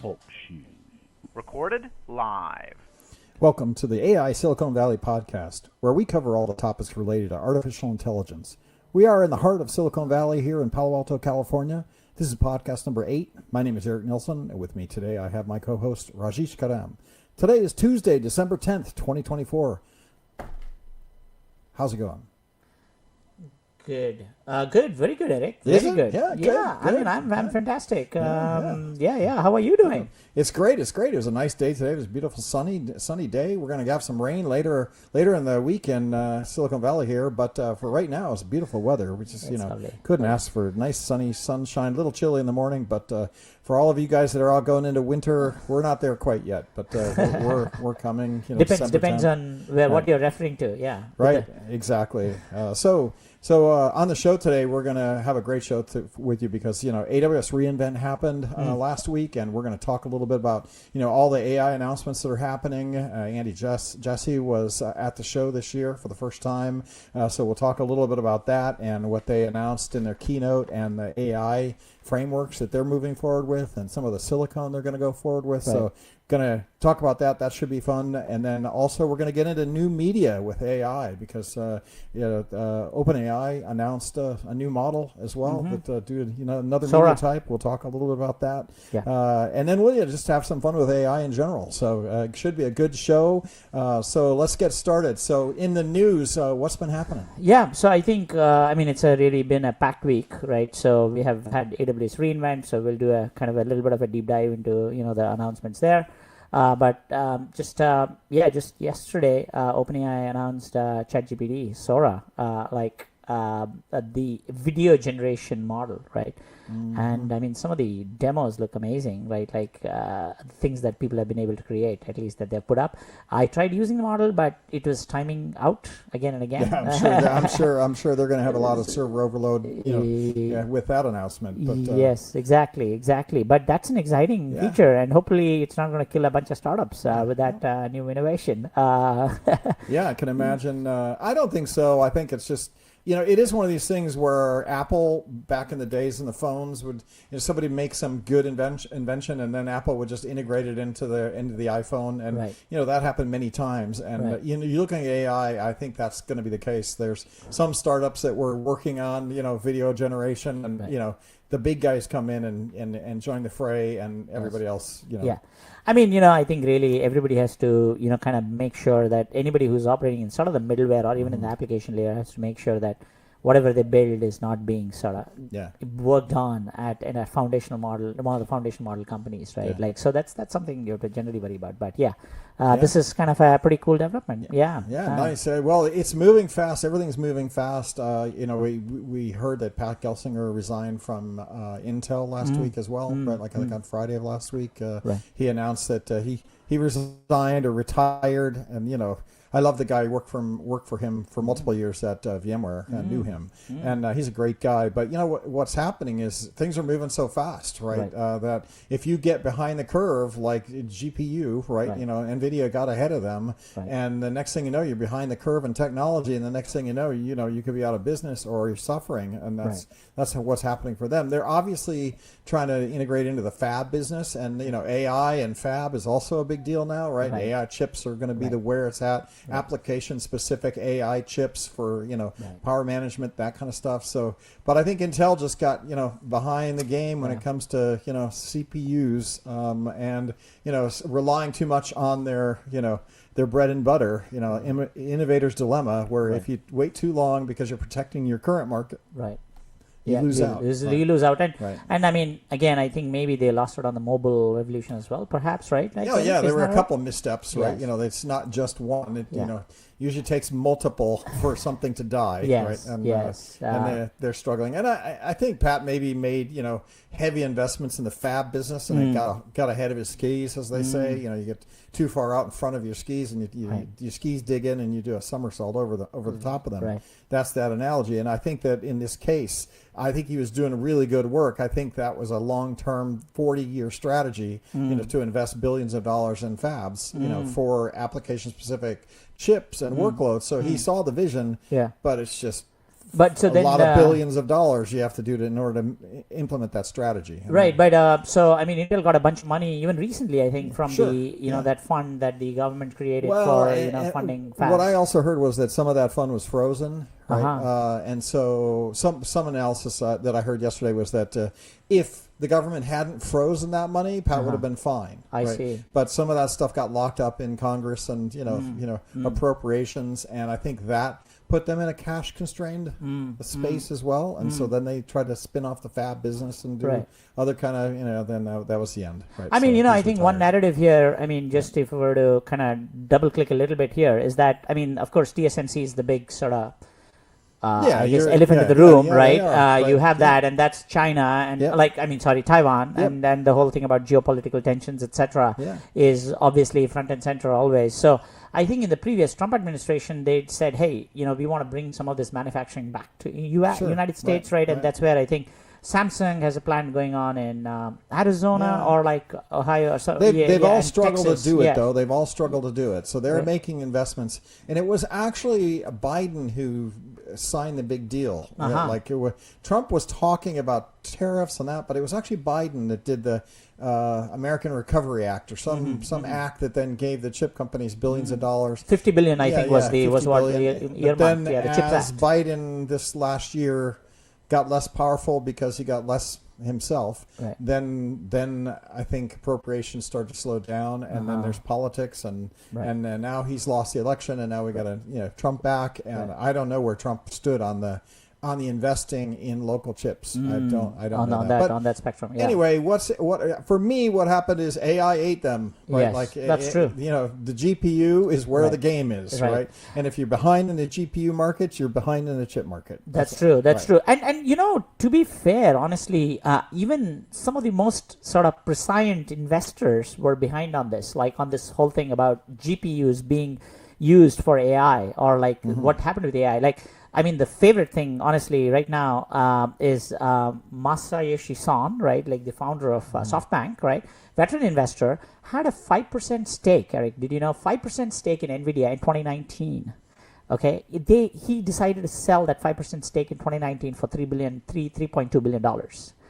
Talk Show. Recorded live. Welcome to the AI Silicon Valley podcast, where we cover all the topics related to artificial intelligence. We are in the heart of Silicon Valley here in Palo Alto, California. This is podcast number 8. My name is Eric Nielsen, and with me today I have my co-host Rajesh Kadam. Today is Tuesday, December 10th, 2024. How's it going? Good. Very good, Eric. Is Very it? good. Yeah, Yeah, good. I'm fantastic. Yeah. How are you doing? It's great. It was a nice day today. It was a beautiful sunny day. We're going to have some rain later in the week in Silicon Valley here, but for right now it's beautiful weather. We just lovely. couldn't ask for nice sunny sunshine. A little chilly in the morning, but for all of you guys that are all going into winter, we're not there quite yet, but we're coming. Depends on what you're referring to. Yeah. Right. Exactly. So on the show today, we're going to have a great show with you because, AWS reInvent happened last week, and we're going to talk a little bit about, all the AI announcements that are happening. Andy Jassy was at the show this year for the first time, so we'll talk a little bit about that and what they announced in their keynote and the AI frameworks that they're moving forward with and some of the silicon they're going to go forward with. Right. So going to talk about that. That should be fun. And then also we're going to get into new media with AI because OpenAI announced a new model as well that another Sora. media type. We'll talk a little bit about that. Yeah. And then we'll just have some fun with AI in general. So it should be a good show. So let's get started. So in the news, what's been happening? Yeah. So I think it's really been a packed week, right? So we have had AWS reInvent. So we'll do a kind of a little bit of a deep dive into the announcements there. But just yesterday, OpenAI announced ChatGPT, Sora, the video generation model, right? And some of the demos look amazing, right? Things that people have been able to create, at least that they've put up. I tried using the model, but it was timing out again and again. Yeah, I'm sure they're going to have a lot of server overload, with that announcement. But, yes, exactly. But that's an exciting feature, and hopefully it's not going to kill a bunch of startups with that new innovation. Yeah, I can imagine. I don't think so. I think it's just. It is one of these things where Apple, back in the days in the phones, would somebody make some good invention, and then Apple would just integrate it into the iPhone, and right. That happened many times. And right. You're looking at AI, I think that's going to be the case. There's some startups that were working on video generation, and right. The big guys come in and join the fray, and everybody else. Yeah. I think really everybody has to, kind of make sure that anybody who's operating in sort of the middleware or even in the application layer has to make sure that whatever they build is not being sort of worked on in a foundational model, one of the foundational model companies, right? Yeah. So that's something you have to generally worry about. But this is kind of a pretty cool development. Yeah. Nice. Well, it's moving fast. Everything's moving fast. We heard that Pat Gelsinger resigned from Intel last week as well, right? I think on Friday of last week, right. He announced that he resigned or retired, and I love the guy. Worked for him for multiple years at VMware. Knew him, and he's a great guy. But what's happening is things are moving so fast, right? That if you get behind the curve, like GPU, right? NVIDIA got ahead of them, and the next thing you know, you're behind the curve in technology, and the next thing you know, you could be out of business or you're suffering, and that's what's happening for them. They're obviously trying to integrate into the fab business, and AI and fab is also a big deal now, right? AI chips are going to be where it's at. Application-specific AI chips for power management, that kind of stuff. So, but I think Intel just got behind the game when it comes to CPUs and relying too much on their bread and butter. Innovator's dilemma, where if you wait too long because you're protecting your current market, you lose out. You lose out. And again, I think maybe they lost it on the mobile revolution as well, perhaps, right? There were a couple of missteps, right? It's not just one. It usually takes multiple for something to die, right? And, and they're struggling. And I think Pat maybe made, heavy investments in the fab business, and it got ahead of his skis, as they say. You get too far out in front of your skis, and your skis dig in, and you do a somersault over the top of them. Right. That's that analogy. And I think that in this case, I think he was doing really good work. I think that was a long-term 40-year strategy, to invest billions of dollars in fabs, for application-specific chips and workloads. So he saw the vision, but it's just But so a then, lot of billions of dollars you have to do in order to implement that strategy. Right, but so I mean, Intel got a bunch of money even recently, I think, from Sure, the that fund that the government created Well, for and funding what I fabs. also heard was that some of that fund was frozen, right? Uh-huh. And so some analysis that I heard yesterday was that if the government hadn't frozen that money, Pat would have been fine. I right? see. But some of that stuff got locked up in Congress and appropriations, and I think that put them in a cash constrained space as well. And so then they tried to spin off the fab business and do Right. other kind of then that was the end. Right? I mean, So I he's think one retired. narrative here, I mean, just if we were to kind of double click a little bit here, is that, I mean, of course, TSMC is the big sort of, I guess, elephant in the room, right? You have that, and that's China, and Taiwan, Yep. and then the whole thing about geopolitical tensions, etc., Yeah. is obviously front and center always. So I think in the previous Trump administration, they said, hey, we want to bring some of this manufacturing back to Sure. United States, right? And right. that's where I think Samsung has a plan going on in Arizona Yeah. or like Ohio. Or so, They've all and struggled Texas. to do it, Yeah. though. They've all struggled to do it. So they're Right. making investments. And it was actually Biden who signed the big deal. Uh-huh. Like Trump was talking about tariffs and that, but it was actually Biden that did the American Recovery Act or some act that then gave the chip companies billions of dollars. 50 billion, I think, was 50 what billion. the But then the CHIPS as Act. Biden this last year got less powerful because he got less himself, Right. then I think appropriations started to slow down, and then there's politics, and Right. and now he's lost the election, and now we got Trump back, and I don't know where Trump stood on the investing in local chips. I don't know on that. But on that spectrum. Yeah. anyway, what for me, what happened is AI ate them. Right? Yes, Like that's true. The GPU is where Right. the game is, Right. right? And if you're behind in the GPU market, you're behind in the chip market. That's true. That's right. true. And to be fair, honestly, even some of the most sort of prescient investors were behind on this, like on this whole thing about GPUs being used for AI, or like what happened with AI. Like, I mean, the favorite thing, honestly, right now is Masayoshi Son, right? Like the founder of SoftBank, right? Veteran investor, had a 5% stake, Eric. Did you know 5% stake in NVIDIA in 2019? Okay, he decided to sell that 5% stake in 2019 for $3.2 billion.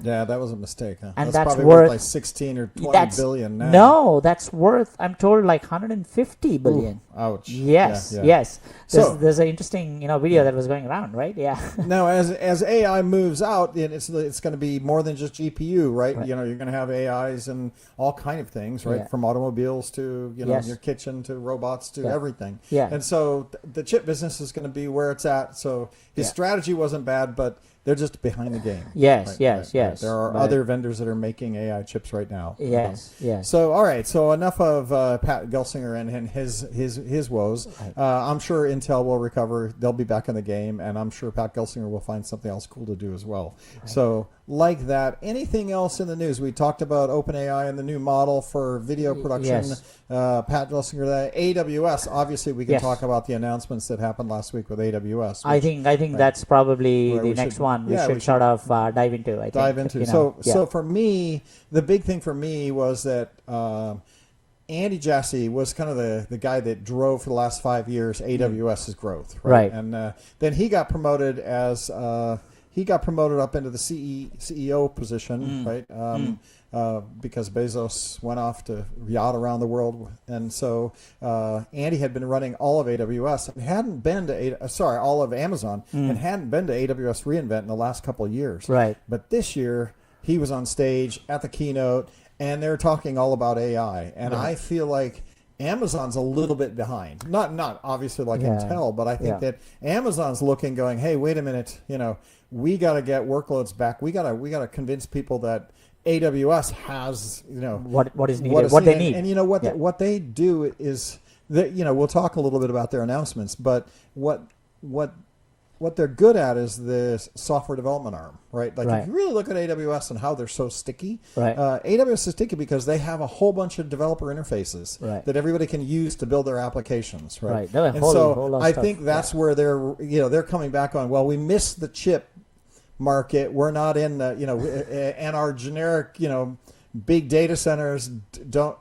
Yeah, that was a mistake. Huh? And that's that's probably worth like 16 or 20 that's billion now. No, that's worth, I'm told, like 150 billion. Ooh, ouch. Yes, Yeah, yeah. yes. So- There's an interesting video that was going around, right? Yeah. Now, as AI moves out, it's going to be more than just GPU, right? Right. You're going to have AIs and all kind of things, right? Yeah. From automobiles to Yes. your kitchen to robots to Yeah. everything. Yeah. And so the chip business is going to be where it's at. So his Yeah. strategy wasn't bad, but they're just behind the game. Yes, yes, yes. There are But- other vendors that are making AI chips right now. Yes, yes. So all right, so enough of Pat Gelsinger and his woes. Right. I'm sure Intel will recover; they'll be back in the game, and I'm sure Pat Gelsinger will find something else cool to do as well. So like that. Anything else in the news? We talked about OpenAI and the new model for video production. Yes. Pat Gelsinger, that AWS. Obviously, we can Yes. talk about the announcements that happened last week with AWS. I think that's probably Where the we next should- one we yeah, should we sort of dive into. I think dive into. So for me, the big thing for me was that Andy Jassy was kind of the guy that drove for the last 5 years AWS's growth, right? Right. And then he got promoted as up into the CEO position, right? Because Bezos went off to yacht around the world, and so Andy had been running all of AWS and hadn't been to all of Amazon and hadn't been to AWS reInvent in the last couple of years. Right. But this year he was on stage at the keynote, and they're talking all about AI, and I feel like Amazon's a little bit behind. Not obviously like Yeah. Intel, but I think Yeah. that Amazon's looking, going, hey, wait a minute, we got to get workloads back. We got to convince people that AWS has, what is needed, what they need. And what they do is that, we'll talk a little bit about their announcements, but what they're good at is the software development arm, right? Like Right. if you really look at AWS and how they're so sticky, Right. AWS is sticky because they have a whole bunch of developer interfaces Right. that everybody can use to build their applications, right? Right. They're a And whole so lot of I stuff. think that's where they're coming back on. Well, we missed the chip market. We're not in the and our generic big data centers don't,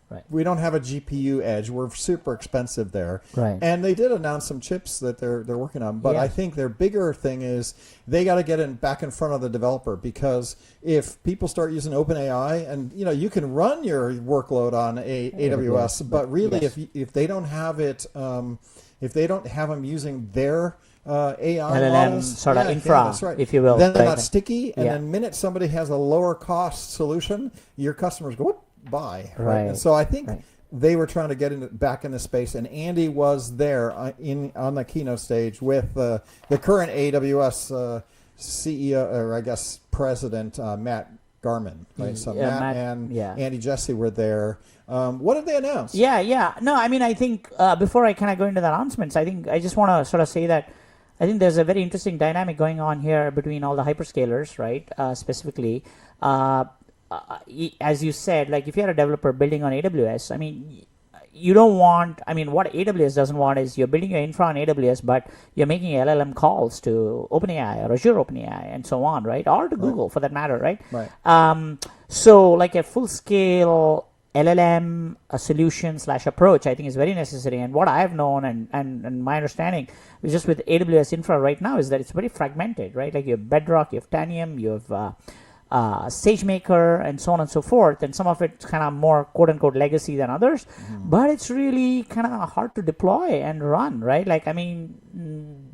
Right. we don't have a GPU edge. We're super expensive there. Right. And they did announce some chips that they're working on. But Yeah. I think their bigger thing is they got to get back in front of the developer, because if people start using OpenAI, and you can run your workload on AWS, but really yes. if they don't have it, if they don't have them using their AI LLM models, sort of infra, that's right, if you will. then they're right. not sticky. And Yeah. the minute somebody has a lower cost solution, your customers go, whoop, buy. Right. And so I think Right. they were trying to get back in the space, and Andy was there on the keynote stage with the current AWS CEO, or I guess president, Matt Garman. Right. So Matt and Andy Jassy were there. What did they announce? Yeah. No, I mean, I think before I kind of go into the announcements, I think I just want to sort of say that I think there's a very interesting dynamic going on here between all the hyperscalers, right? Specifically, as you said, like if you're a developer building on AWS, I mean, you don't want, I mean, what AWS doesn't want is you're building your infra on AWS, but you're making LLM calls to OpenAI or Azure OpenAI and so on, right? Or to Google for that matter, right? Right. So like a full-scale LLM solution / approach, I think is very necessary. And what I've known and my understanding is just with AWS infra right now is that it's very fragmented, right? Like you have Bedrock, you have Tanium, you have SageMaker, and so on and so forth. And some of it's kind of more quote unquote legacy than others, but it's really kind of hard to deploy and run, right? Like, I mean,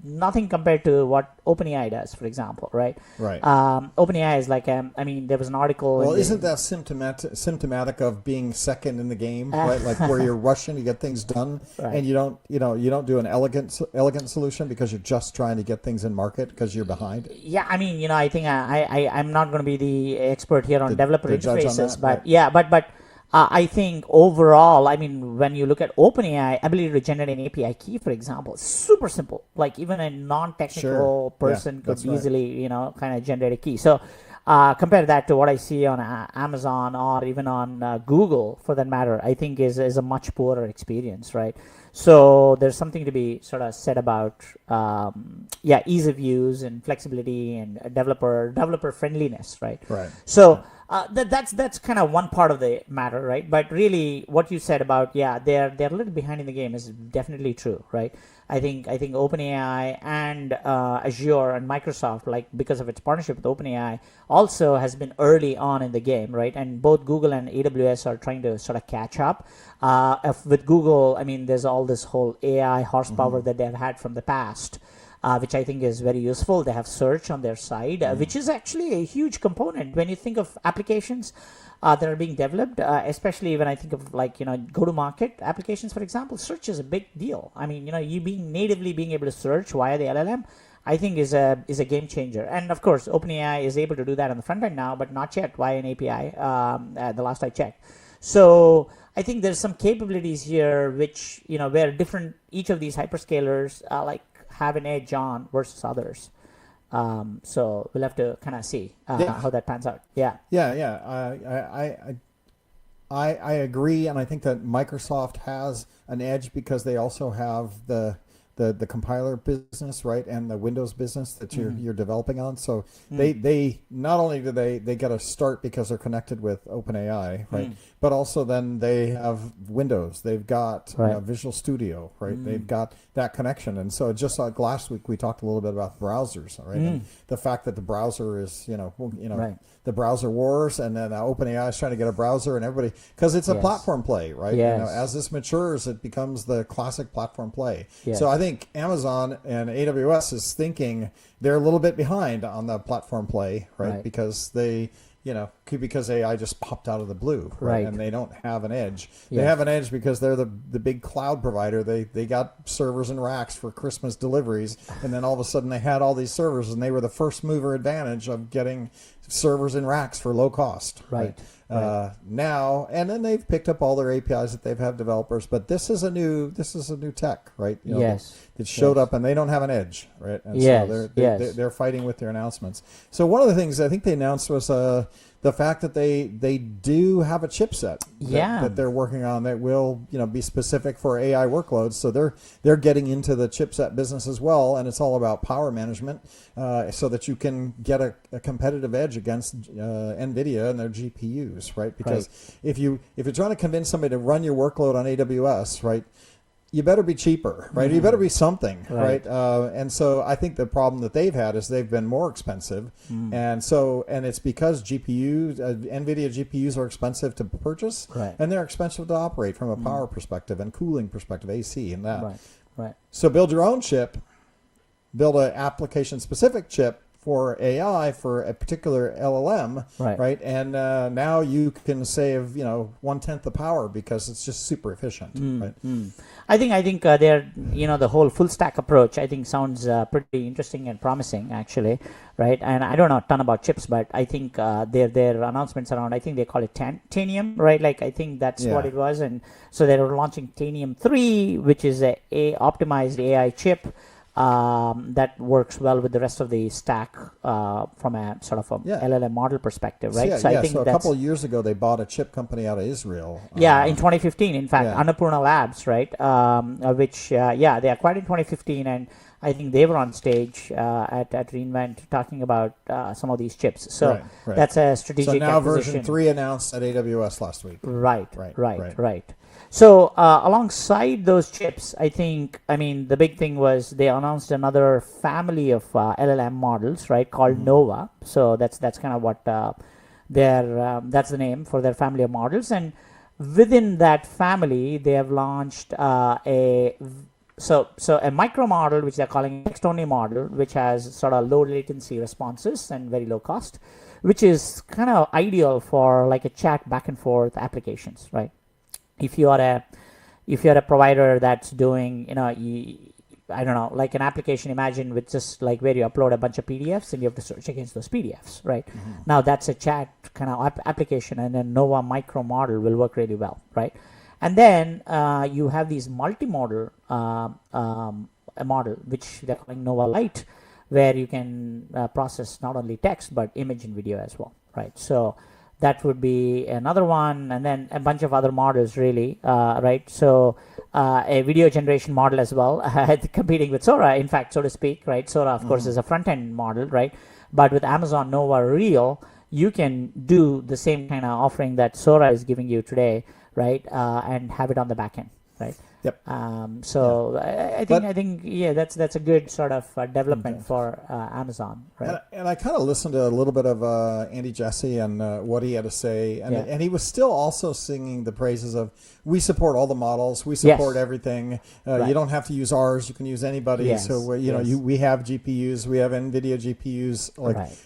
nothing compared to what OpenAI does, for example, right? Right. OpenAI is like, I mean, there was an article. Well, isn't that symptomatic of being second in the game, right? Like where you're rushing to get things done, Right. and you don't do an elegant solution because you're just trying to get things in market because you're behind. Yeah, I mean, I think I'm not going to be the expert here on developer the judge on interfaces, that, but right. yeah, but I think overall, I mean, when you look at OpenAI ability to generate an API key, for example, super simple. Like even a non-technical person could that's right. easily, kind of generate a key. So compare that to what I see on Amazon or even on Google, for that matter, I think is a much poorer experience, right? So there's something to be sort of said about, ease of use and flexibility and developer friendliness, right? Right. So that's kind of one part of the matter, right? But really, what you said about they're a little behind in the game is definitely true, right? I think OpenAI and Azure and Microsoft, like because of its partnership with OpenAI, also has been early on in the game, right? And both Google and AWS are trying to sort of catch up. With Google, I mean, there's all this whole AI horsepower that they've had from the past, which I think is very useful. They have search on their side, which is actually a huge component when you think of applications that are being developed, especially when I think of go-to-market applications, for example. Search is a big deal. I mean, you natively being able to search via the LLM, I think is a game changer. And of course, OpenAI is able to do that on the front end now, but not yet via an API. The last I checked. So I think there's some capabilities here which where each of these hyperscalers have an edge on versus others. So we'll have to kind of see how that pans out. Yeah. I agree, and I think that Microsoft has an edge because they also have the compiler business, right, and the Windows business that you're developing on. So they not only do they get a start because they're connected with OpenAI, right, but also then they have Windows. They've got Visual Studio, right. They've got that connection, and so just like last week we talked a little bit about browsers, right, and the fact that the browser is the browser wars, and then OpenAI is trying to get a browser, and everybody, because it's a platform play, right? Yes. As this matures, it becomes the classic platform play. Yes. So I think Amazon and AWS is thinking they're a little bit behind on the platform play, right? Because because AI just popped out of the blue, right? And they don't have an edge. They have an edge because they're the big cloud provider. They got servers and racks for Christmas deliveries, and then all of a sudden they had all these servers, and they were the first mover advantage of getting servers and racks for low cost, right? Now, and then they've picked up all their APIs that they've had developers, but this is a new tech, right? That showed up, and they don't have an edge, right? And so they're fighting with their announcements. So one of the things I think they announced was the fact that they do have a chipset that they're working on that will be specific for AI workloads. So they're getting into the chipset business as well, and it's all about power management, so that you can get a competitive edge against NVIDIA and their GPUs, right? Because if you're trying to convince somebody to run your workload on AWS, right, you better be cheaper, right? You better be something, right? And so I think the problem that they've had is they've been more expensive, and it's because GPUs, NVIDIA GPUs are expensive to purchase, and they're expensive to operate from a power perspective and cooling perspective, AC and that. Right. So build your own chip, build an application-specific chip for AI for a particular LLM, right? And now you can save 1/10 the power because it's just super efficient, right? I think they're the whole full stack approach I think sounds pretty interesting and promising actually, right? And I don't know a ton about chips, but I think their announcements around, I think they call it Tanium, right? Like I think that's what it was, and so they were launching Tanium 3, which is a optimized AI chip. That works well with the rest of the stack from a sort of a LLM model perspective, right? So I think a couple of years ago they bought a chip company out of Israel. In 2015, in fact, Annapurna Labs, right? Which they acquired in 2015, and I think they were on stage at reInvent talking about some of these chips. So that's a strategic. So now acquisition. version 3 announced at AWS last week. Right. So alongside those chips, I mean, the big thing was they announced another family of LLM models, right, called Nova. So that's kind of what that's the name for their family of models. And within that family, they have launched a micro model, which they're calling text-only model, which has sort of low latency responses and very low cost, which is kind of ideal for like a chat back and forth applications, right? If you are a provider that's doing, I don't know, like an application, imagine with just like where you upload a bunch of PDFs and you have to search against those PDFs, right? Now that's a chat kind of application, and then Nova micro model will work really well, right? And then you have these multimodal a model, which they're calling Nova Lite, where you can process not only text but image and video as well, right? So that would be another one, and then a bunch of other models, really, right? So a video generation model as well, competing with Sora, in fact, so to speak, right? Sora, of course, is a front-end model, right? But with Amazon Nova Real, you can do the same kind of offering that Sora is giving you today, right? And have it on the back end, right? Yep. I think that's a good sort of development for Amazon, right? And I kind of listened to a little bit of Andy Jassy and what he had to say, and he was still also singing the praises of, we support all the models, we support everything. You don't have to use ours; you can use anybody. So we have GPUs, we have NVIDIA GPUs.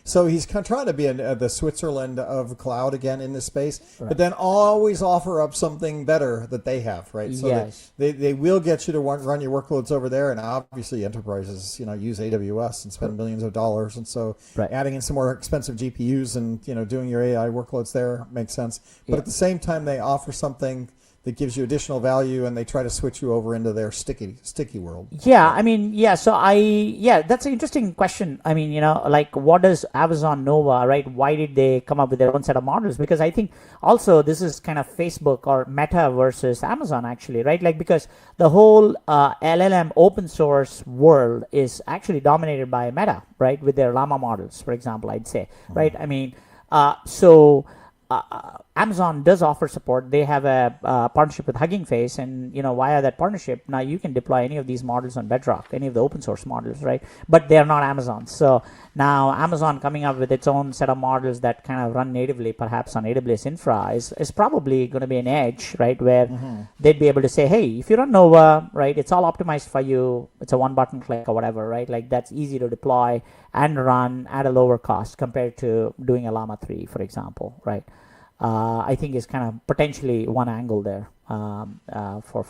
So he's kind of trying to be the Switzerland of cloud again in this space, but then always offer up something better that they have, right? So they will get you to run your workloads over there, and obviously enterprises use AWS and spend millions of dollars, and so adding in some more expensive GPUs and doing your AI workloads there makes sense. But at the same time, they offer something that gives you additional value, and they try to switch you over into their sticky world. I mean, that's an interesting question. I mean, like, what does Amazon Nova, right? Why did they come up with their own set of models? Because I think also this is kind of Facebook or Meta versus Amazon, actually, right? Like, because the whole LLM open source world is actually dominated by Meta, right? With their Llama models, for example, I'd say, right? I mean, Amazon does offer support. They have a partnership with Hugging Face, and via that partnership, now you can deploy any of these models on Bedrock, any of the open source models, right? But they are not Amazon. So now Amazon coming up with its own set of models that kind of run natively, perhaps on AWS infra, is probably going to be an edge, right? Where they'd be able to say, hey, if you run Nova, right, it's all optimized for you. It's a one-button click or whatever, right? Like, that's easy to deploy and run at a lower cost compared to doing a Llama 3, for example, right? I think is kind of potentially one angle there for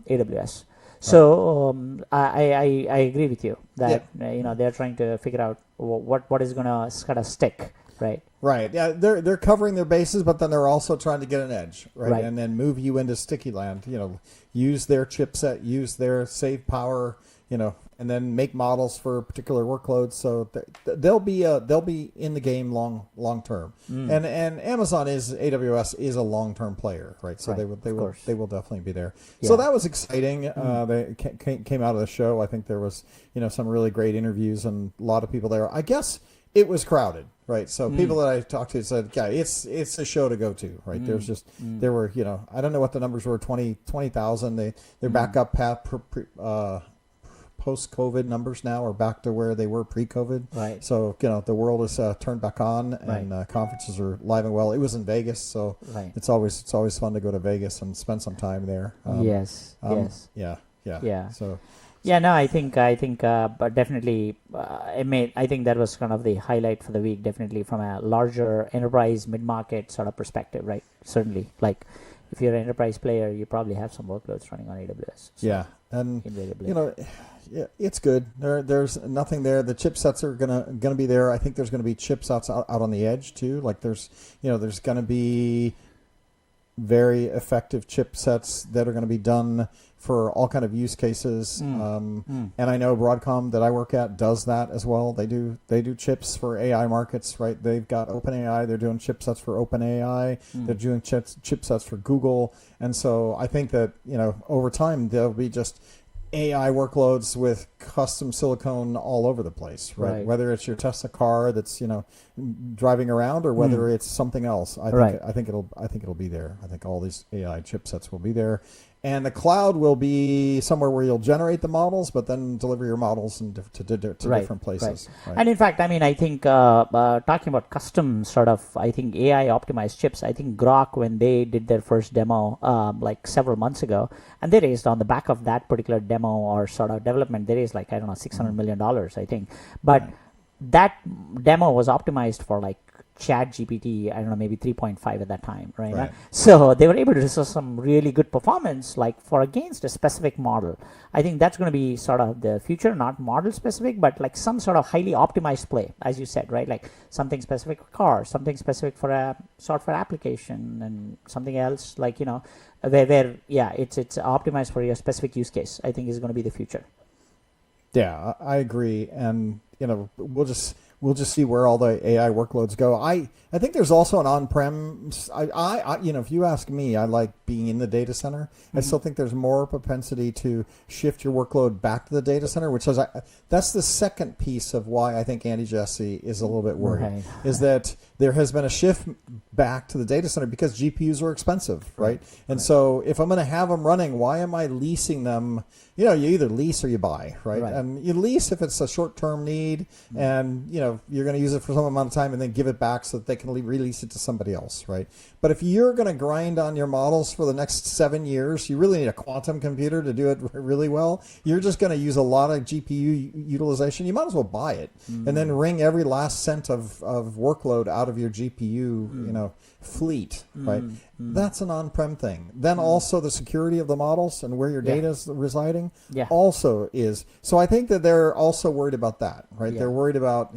AWS. So I agree with you that they're trying to figure out what is going to kind of stick, right? Right. Yeah, they're covering their bases, but then they're also trying to get an edge, right? And then move you into sticky land. Use their chipset, use their save power, and then make models for particular workloads. So they'll be in the game long term. And Amazon AWS is a long term player, right? So they will definitely be there. Yeah. So that was exciting. They came out of the show. I think there was some really great interviews and a lot of people there. I guess it was crowded, right? So people that I talked to said, yeah, it's a show to go to, right? There were, I don't know what the numbers were, 20,000. They're back up post-COVID numbers now are back to where they were pre-COVID. Right. So, the world is turned back on and conferences are live and well. It was in Vegas, so it's always fun to go to Vegas and spend some time there. Yes. Yeah. So. Yeah, no, I think, but definitely, I think that was kind of the highlight for the week, definitely from a larger enterprise, mid-market sort of perspective, right? Certainly, like if you're an enterprise player, you probably have some workloads running on AWS. So yeah, and it's good. There's nothing there. The chipsets are gonna be there. I think there's gonna be chipsets out on the edge too. Like there's gonna be very effective chipsets that are going to be done for all kind of use cases. And I know Broadcom that I work at does that as well. They do chips for AI markets, right? They've got OpenAI. They're doing chipsets for OpenAI. They're doing chipsets for Google. And so I think that, over time, there'll be just AI workloads with custom silicone all over the place, right? Whether it's your Tesla car that's driving around, or whether it's something else. I think it'll be there. I think all these AI chipsets will be there, and the cloud will be somewhere where you'll generate the models, but then deliver your models to different places. Right. And in fact, I think talking about custom sort of, I think AI optimized chips. I think Grok, when they did their first demo like several months ago, and they raised on the back of that particular demo or sort of development, they raised like, I don't know, $600 million, I think. But that demo was optimized for like Chat GPT, I don't know, maybe 3.5 at that time, right? So they were able to resolve some really good performance, like for against a specific model. I think that's going to be sort of the future, not model specific, but like some sort of highly optimized play, as you said, right? Like something specific for cars, something specific for a software application, and something else like, where it's optimized for your specific use case. I think is going to be the future. Yeah, I agree, and we'll just see where all the AI workloads go. I think there's also an on-prem. If you ask me, I like being in the data center. I still think there's more propensity to shift your workload back to the data center, which is that's the second piece of why I think Andy Jassy is a little bit worried. Is that there has been a shift back to the data center because GPUs are expensive, right? And so if I'm going to have them running, why am I leasing them? You either lease or you buy, right? And you lease if it's a short-term need, and you're going to use it for some amount of time and then give it back so that they can release it to somebody else, right? But if you're going to grind on your models for the next 7 years, you really need a quantum computer to do it really well. You're just going to use a lot of GPU utilization. You might as well buy it and then wring every last cent of workload out of your GPU, fleet, right? That's an on-prem thing. Then also the security of the models and where your data is residing also is. So I think that they're also worried about that, right? They're worried about,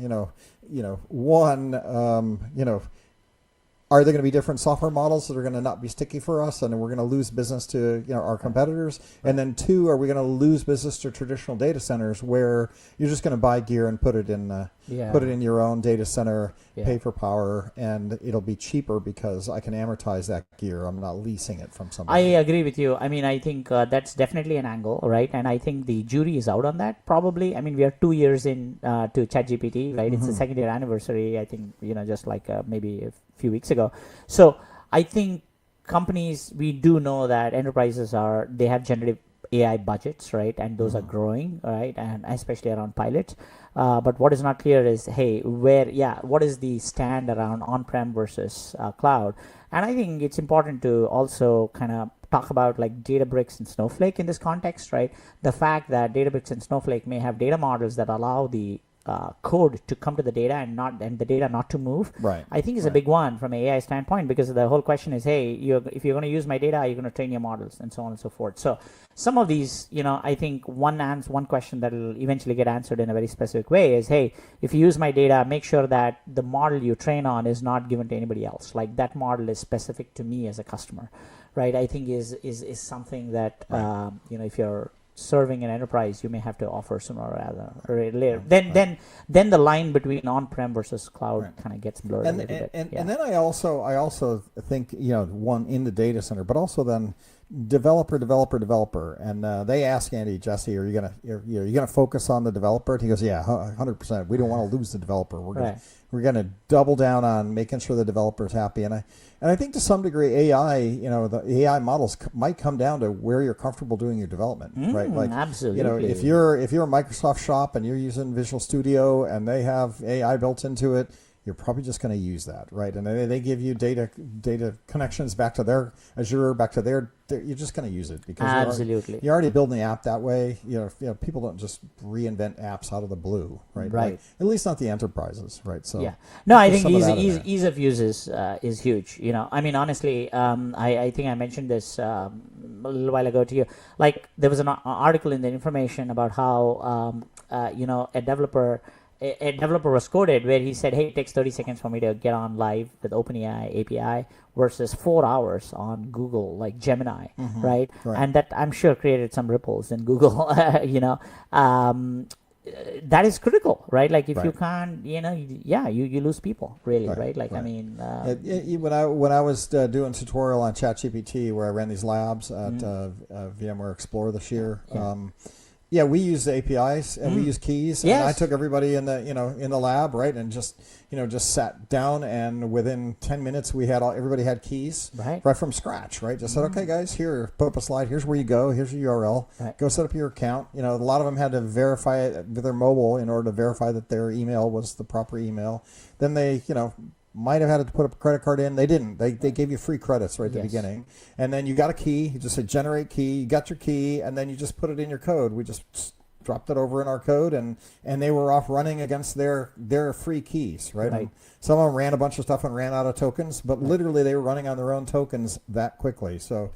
are there going to be different software models that are going to not be sticky for us, and we're going to lose business to our competitors? And then two, are we going to lose business to traditional data centers where you're just going to buy gear and put it in your own data center, pay for power, and it'll be cheaper because I can amortize that gear. I'm not leasing it from somebody. I agree with you. I think that's definitely an angle, right? And I think the jury is out on that probably. We are 2 years in to ChatGPT, right? It's the second year anniversary, I think, just like maybe a few weeks ago. So I think companies, we do know that enterprises they have generative AI budgets, right? And those are growing, right? And especially around pilots. But what is not clear is, what is the stand around on-prem versus cloud? And I think it's important to also kind of talk about like Databricks and Snowflake in this context, right? The fact that Databricks and Snowflake may have data models that allow the code to come to the data and the data not to move. I think is a big one from an AI standpoint, because the whole question is, hey, if you're going to use my data, you're going to train your models and so on and so forth. So some of these, I think one question that will eventually get answered in a very specific way is, hey, if you use my data, make sure that the model you train on is not given to anybody else. Like that model is specific to me as a customer, right? I think is something that if you're serving an enterprise, you may have to offer sooner or later. Then the line between on-prem versus cloud kind of gets blurred a little bit. And then I also think, one in the data center, but also then developer, and they ask Andy, Jesse, are you gonna focus on the developer? And he goes, yeah, 100%. We don't want to lose the developer. We're gonna double down on making sure the developer is happy. And I think to some degree AI, the AI models might come down to where you're comfortable doing your development, right? Like absolutely. If you're a Microsoft shop and you're using Visual Studio and they have AI built into it, you're probably just going to use that, right? And they give you data connections back to their Azure, back to their you're just going to use it because you're already building the app that way. People don't just reinvent apps out of the blue, right? Right. Like, at least not the enterprises, right? So yeah, no, I think ease of use is huge. I mean, honestly, I think I mentioned this a little while ago to you. Like there was an article in the information about how a developer was quoted where he said, hey, it takes 30 seconds for me to get on live with OpenAI API versus 4 hours on Google, like Gemini, right? And that, I'm sure, created some ripples in Google, that is critical, right? Like if you can't, you lose people, really, right? Like, I mean... when I was doing tutorial on ChatGPT where I ran these labs at VMware Explore this year, we use the APIs and we use keys. Yes. And I took everybody in the lab, right, and just sat down, and within 10 minutes everybody had keys right from scratch, right? Just said, okay, guys, here, put up a slide. Here's where you go. Here's your URL. Go set up your account. A lot of them had to verify it with their mobile in order to verify that their email was the proper email. Then they, might have had to put a credit card in. They didn't. They gave you free credits right at the beginning. And then you got a key. You just said generate key. You got your key, and then you just put it in your code. We just dropped it over in our code, and they were off running against their free keys, right? And some of them ran a bunch of stuff and ran out of tokens, but literally they were running on their own tokens that quickly. So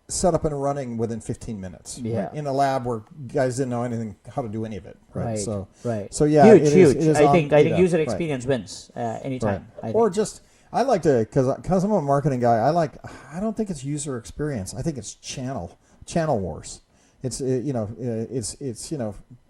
set up and running within 15 minutes right? In a lab where guys didn't know anything how to do any of it, right? So yeah, huge. I think user experience wins anytime. Or just I like to because I'm a marketing guy. I don't think it's user experience. I think it's channel wars. It's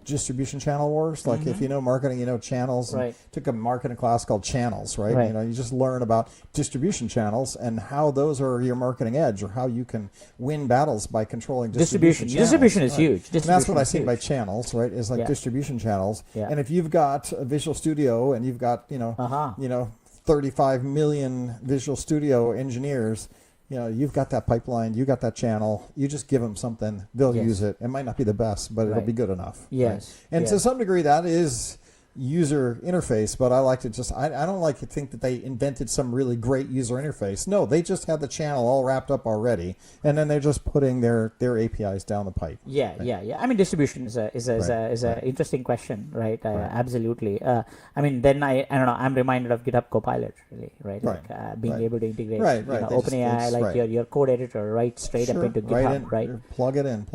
distribution channel wars. Like if you know marketing, channels. Right. Took a marketing class called channels, right? You just learn about distribution channels and how those are your marketing edge, or how you can win battles by controlling distribution channels. Distribution is huge. And that's what I see by channels, right? Is like distribution channels. Yeah. And if you've got a Visual Studio and you've got 35 million Visual Studio engineers. You've got that pipeline, you got that channel. You just give them something, they'll use it. It might not be the best, but it'll be good enough. Yes. Right? And to some degree, that is user interface. But I like to I don't like to think that they invented some really great user interface. No, they just had the channel all wrapped up already, and then they're just putting their APIs down the pipe. Yeah. I mean, distribution is a interesting question, right? Absolutely. Then I don't know. I'm reminded of GitHub Copilot, really, right? Like being able to integrate, OpenAI, your code editor, right, straight up into GitHub, right? Plug it in.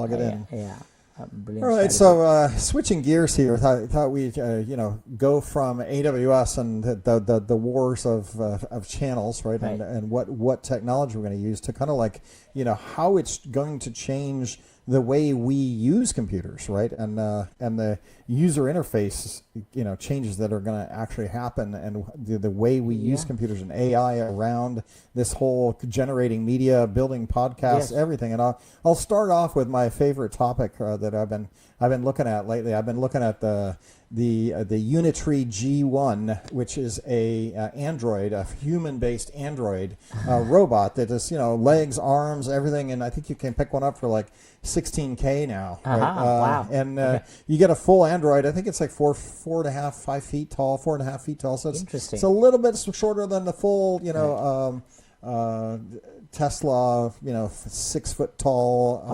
Yeah. Brilliant. All right, so switching gears here, I thought we'd go from AWS and the wars of channels, right? And what technology we're going to use to kind of like how it's going to change the way we use computers, right? And the user interface, changes that are going to actually happen, and the way we use computers and AI around this whole generating media, building podcasts, everything. And I'll start off with my favorite topic that I've been looking at lately. I've been looking at the Unitree G1, which is a human-based Android robot that is legs, arms, everything, and I think you can pick one up for like $16K now. Right? Wow! And you get a full Android. I think it's like 5 feet tall. So it's a little bit shorter than the full Tesla 6 foot tall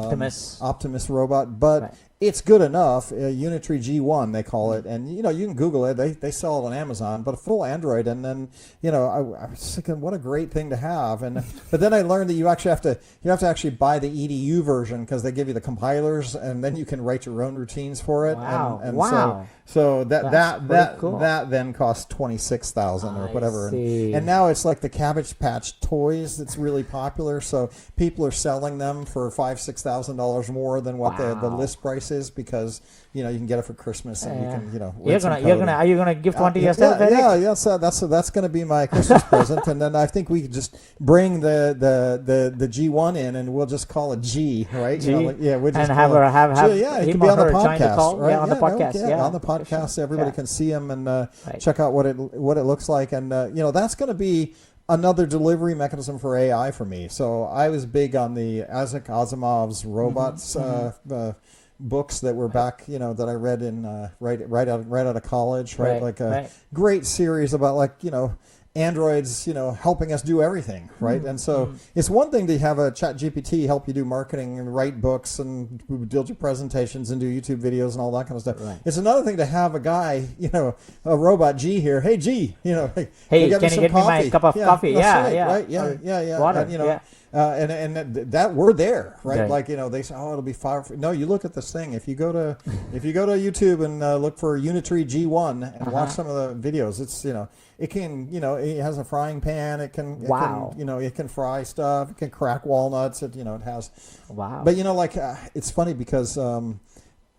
Optimus robot, but it's good enough. Unitree G1 they call it, and you can Google it. They sell it on Amazon, but a full Android. And then I was thinking, what a great thing to have. But then I learned that you have to actually buy the EDU version because they give you the compilers, and then you can write your own routines for it. Wow! And wow! So that cool. then cost $26,000 or whatever, see. and now it's like the Cabbage Patch toys that's really popular. So people are selling them for $5,000-$6,000 more than what the list price is, because you can get it for Christmas and you can are you gonna gift one to yourself? Yeah. So that's going to be my Christmas present, and then I think we could just bring the G1 in, and we'll just call it G, right? G. We'll just and have it can be on the podcast, right? On the podcast, on the podcast. Everybody can see them and check out what it looks like, and that's going to be another delivery mechanism for AI for me. So I was big on the Isaac Asimov's robots books that were back, that I read in right out of college, right? Like a great series about androids, helping us do everything, right? And so it's one thing to have a chat GPT help you do marketing and write books and build your presentations and do YouTube videos and all that kind of stuff. It's another thing to have a guy, a robot G here. Hey G, hey, can you get me my cup of coffee? Right? Yeah. Water. And that we're there, right? Like they say, it'll be fire. No, you look at this thing. If you go to YouTube and look for Unitree G1 and watch some of the videos, it's it can it has a frying pan. It can it can fry stuff. It can crack walnuts. It has. Wow. But it's funny because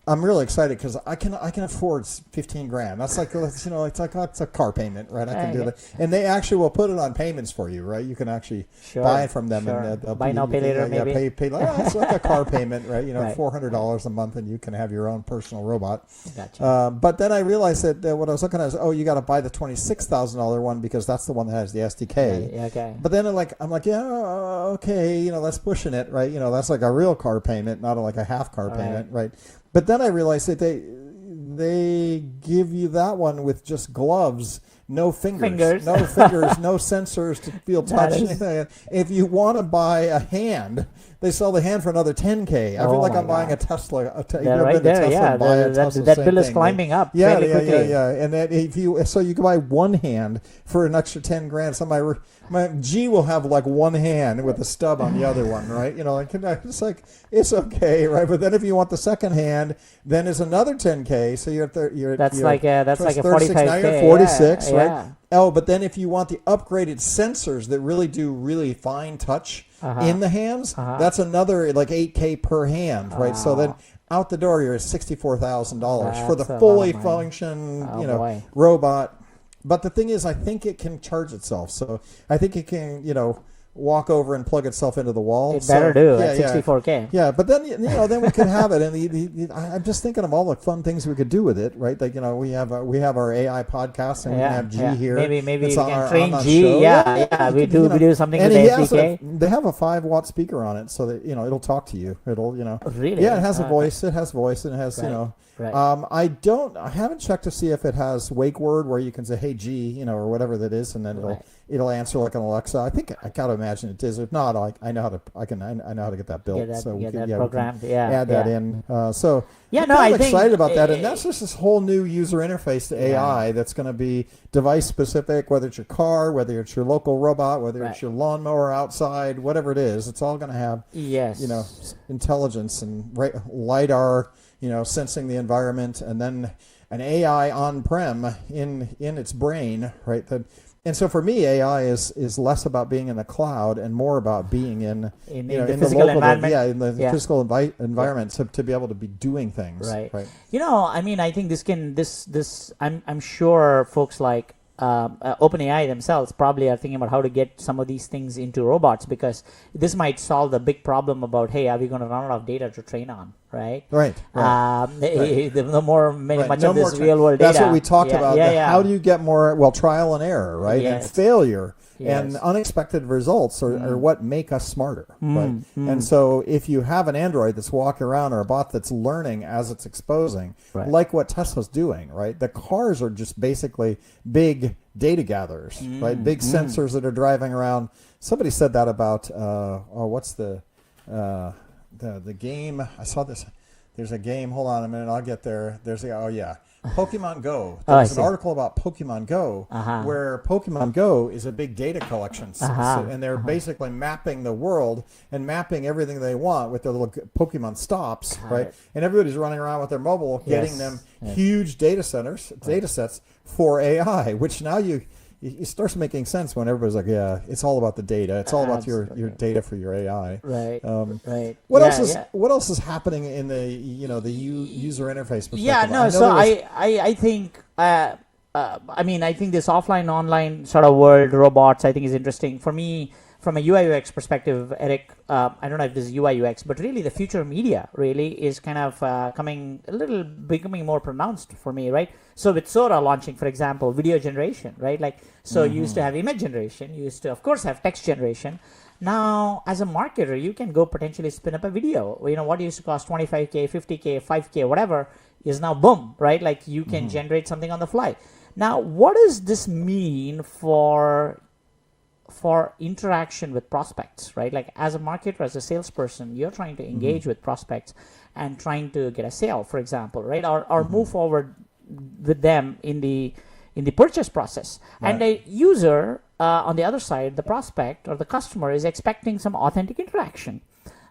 I'm really excited because I can afford $15,000. That's like it's a car payment, right? I can do that, and they actually will put it on payments for you, right? You can actually buy it from them, and buy now, pay later, maybe. Pay it's like a car payment, right? $400 a month, and you can have your own personal robot. Gotcha. But then I realized that what I was looking at is, you got to buy the $26,000 one because that's the one that has the SDK. Okay. But then I'm like, okay, that's pushing it, right? That's like a real car payment, not like a half car payment, right? But then I realized that they give you that one with just gloves, no fingers, no sensors to feel touch. If you want to buy a hand, they sell the hand for another $10,000. I feel like I'm buying a Tesla. That bill is climbing up. Yeah. And that you can buy one hand for an extra $10,000. So my G will have like one hand with a stub on the other one, right? It's like it's okay, right? But then if you want the second hand, then it's another $10,000. So that's like a $45,000. Now you're 46, right? Yeah. Oh, but then if you want the upgraded sensors that really do really fine touch in the hands, that's another like $8,000 per hand, right? So then out the door you're at $64,000 for the fully function, robot. But the thing is, I think it can charge itself. So I think it can, walk over and plug itself into the wall. It better do at $64,000. Yeah, but then then we can have it, and I'm just thinking of all the fun things we could do with it, right? Like we have our AI podcast, and we can have G here. Maybe we can train G. We do something with the SDK. They have a 5-watt speaker on it, so that it'll talk to you. It'll really. Yeah, it has a voice. It has voice, and it has Right. I haven't checked to see if it has wake word where you can say, "Hey G," or whatever that is, and then it'll answer like an Alexa. I think I gotta imagine it is. If not, I know how to get that built. Programmed. Add that in. I'm think excited about that, and that's just this whole new user interface to AI that's going to be device specific. Whether it's your car, whether it's your local robot, whether it's your lawnmower outside, whatever it is, it's all going to have intelligence and LiDAR. Sensing the environment, and then an AI on-prem in its brain, right? And so for me, AI is less about being in the cloud and more about being in the local physical environment. In the physical environment to be able to be doing things. Right. I think I'm sure folks like OpenAI themselves probably are thinking about how to get some of these things into robots, because this might solve the big problem about, hey, are we going to run out of data to train on? Right. The more much of this real world data. That's what we talked about. How do you get more? Trial and error, right? And failure and unexpected results are what make us smarter, right? And so if you have an Android that's walking around or a bot that's learning as it's exposing, like what Tesla's doing, right? The cars are just basically big data gatherers, right? Big sensors that are driving around. Somebody said that about what's the game? I saw this. There's a game. Hold on a minute. I'll get there. Pokemon Go. Oh, I There's an see. article about Pokemon Go where Pokemon Go is a big data collection. And they're basically mapping the world and mapping everything they want with their little Pokemon stops, right? And everybody's running around with their mobile, getting them huge data sets for AI, which now it starts making sense when everybody's like, yeah, it's all about the data. It's all about your data for your AI. Right. Right. What else is happening in the user interface perspective? Yeah. No. I think. I think this offline online sort of world, robots, I think is interesting for me. From a UI UX perspective, Eric, I don't know if this is UI UX, but really the future of media really is kind of becoming more pronounced for me, right? So with Sora launching, for example, video generation, right? Like, so you used to have image generation, you used to, of course, have text generation. Now, as a marketer, you can go potentially spin up a video. What used to cost 25K, 50K, 5K, whatever, is now boom, right? Like you can generate something on the fly. Now, what does this mean for interaction with prospects, right? Like as a marketer, as a salesperson, you're trying to engage with prospects and trying to get a sale, for example, right? Or move forward with them in the purchase process. Right. And the user on the other side, the prospect or the customer is expecting some authentic interaction.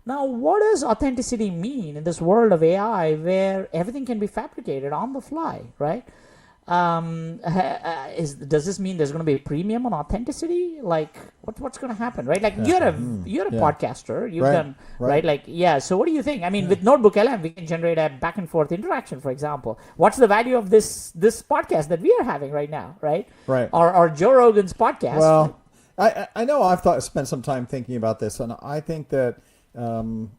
Now, what does authenticity mean in this world of AI where everything can be fabricated on the fly, right? Does this mean there's going to be a premium on authenticity? Like, what's going to happen, right? Like, you're a podcaster. You've done right. Like, yeah. So, what do you think? I mean, with Notebook LM, we can generate a back and forth interaction, for example. What's the value of this podcast that we are having right now, right? Right. Or Joe Rogan's podcast. Well, I know I've spent some time thinking about this, and I think that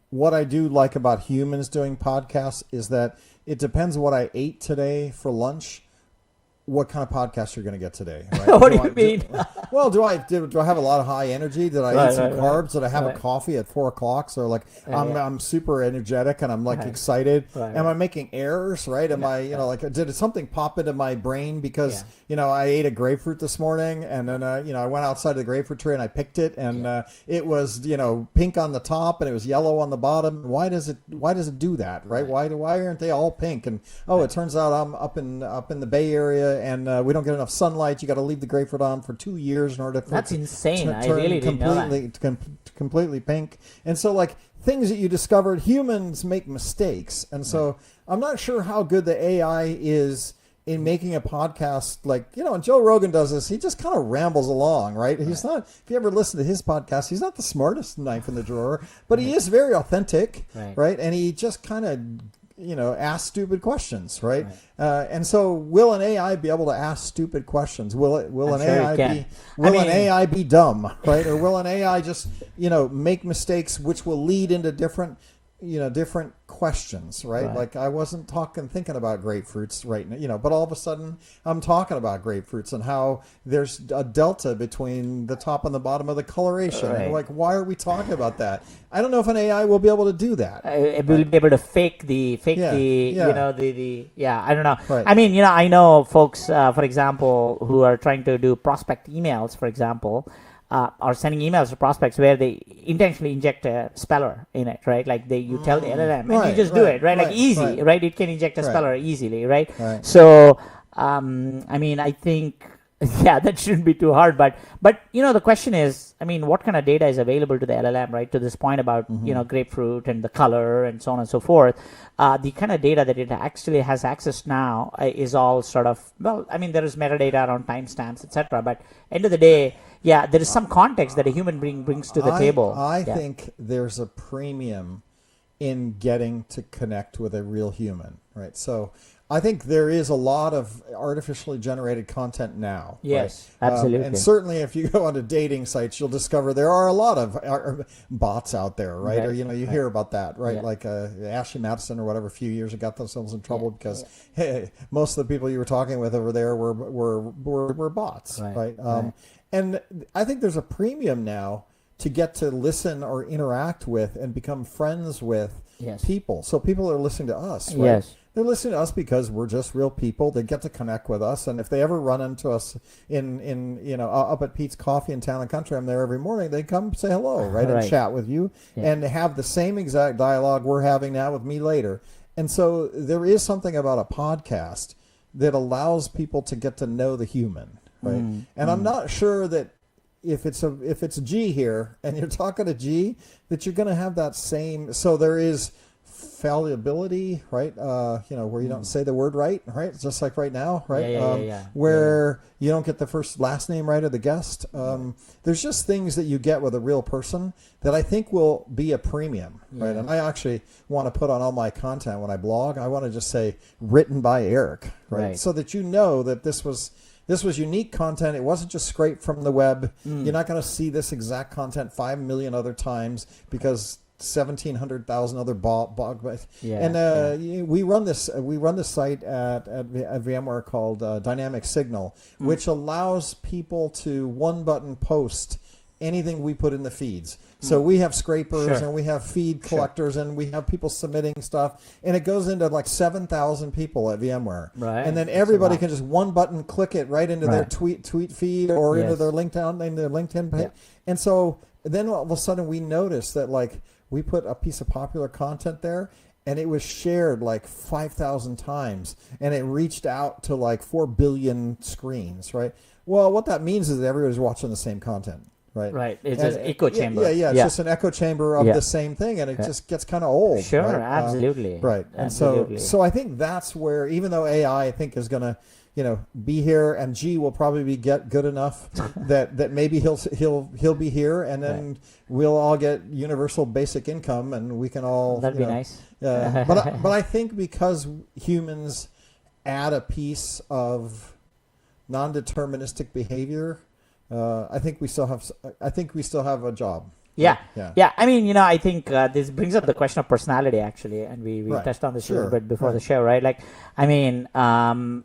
what I do like about humans doing podcasts is that it depends what I ate today for lunch. What kind of podcast you're going to get today? Right? What do you mean? Do I have a lot of high energy? Did I eat some carbs? Did I have a coffee at 4 o'clock? So like I'm super energetic and I'm like excited. Am I making errors? Right? Am I did something pop into my brain because I ate a grapefruit this morning and then I went outside of the grapefruit tree and I picked it and it was pink on the top and it was yellow on the bottom. Why does it do that? Right? Why aren't they all pink? And it turns out I'm up in the Bay Area. And we don't get enough sunlight. You got to leave the grapefruit on for 2 years in order for that's insane. To I really didn't know that. Completely pink. And so, like things that you discovered, humans make mistakes, and so I'm not sure how good the AI is in making a podcast. Like and Joe Rogan does this. He just kind of rambles along, right? He's not. If you ever listen to his podcast, he's not the smartest knife in the drawer, but he is very authentic, right? And he just kind of ask stupid questions, right? And so, will an AI be able to ask stupid questions? Will an AI be dumb, right? Or will an AI just make mistakes which will lead into different questions, right? Like I wasn't thinking about grapefruits right now, but all of a sudden I'm talking about grapefruits and how there's a delta between the top and the bottom of the coloration. And like, why are we talking about that? I don't know if an AI will be able to do that. It will be able to fake the I don't know. Right. I mean, I know folks, for example, who are trying to do prospect emails, for example, are sending emails to prospects where they intentionally inject a speller in it, right? Like you tell the LLM and you just do it, right? Like easy, right? It can inject a speller easily, right? So, I mean, I think, that shouldn't be too hard. But the question is, I mean, what kind of data is available to the LLM, right? To this point about, grapefruit and the color and so on and so forth. The kind of data that it actually has access now is all sort of, there is metadata around timestamps, etc. But end of the day, there is some context that a human being brings to the table. I think there's a premium in getting to connect with a real human, right? So I think there is a lot of artificially generated content now. Yes, right? absolutely. And certainly if you go onto dating sites, you'll discover there are a lot of bots out there, right? Or, you hear about that, right? Yeah. Like Ashley Madison or whatever, a few years ago got themselves in trouble because most of the people you were talking with over there were bots, right? And I think there's a premium now to get to listen or interact with and become friends with people. So people are listening to us, right? Yes. They're listening to us because we're just real people. They get to connect with us, and if they ever run into us in up at Pete's Coffee in Town and Country, I'm there every morning. They come say hello, right, and chat with you, and have the same exact dialogue we're having now with me later. And so there is something about a podcast that allows people to get to know the human, right? And I'm not sure that if it's a G here and you're talking to G, that you're going to have that same. So there is fallibility, right? Where you don't say the word right? Just like right now, right? Where you don't get the first last name right of the guest. There's just things that you get with a real person that I think will be a premium, right? And I actually want to put on all my content when I blog. I want to just say written by Eric, right? So that you know that this was unique content. It wasn't just scraped from the web. You're not going to see this exact content 5 million other times because 1,700,000 other we run this site at VMware called Dynamic Signal, which allows people to one button post anything we put in the feeds. So we have scrapers and we have feed collectors and we have people submitting stuff, and it goes into like 7,000 people at VMware. Right. And then everybody can just one button click it right into their tweet feed or into their LinkedIn page. And so then all of a sudden we noticed that like we put a piece of popular content there and it was shared like 5,000 times and it reached out to like 4 billion screens, right? Well, what that means is that everybody's watching the same content. Right. It's an echo chamber. It's just an echo chamber of the same thing, and it just gets kind of old. Sure, right? Absolutely. Right. And absolutely. so I think that's where, even though AI, I think, is going to, be here, and G will probably be good enough that maybe he'll be here, and then we'll all get universal basic income, and we can all. That'd be nice. But I think because humans add a piece of non-deterministic behavior. I think we still have a job. Yeah. I mean, I think this brings up the question of personality, actually, and we touched on this a little bit before the show, right? Like, I mean,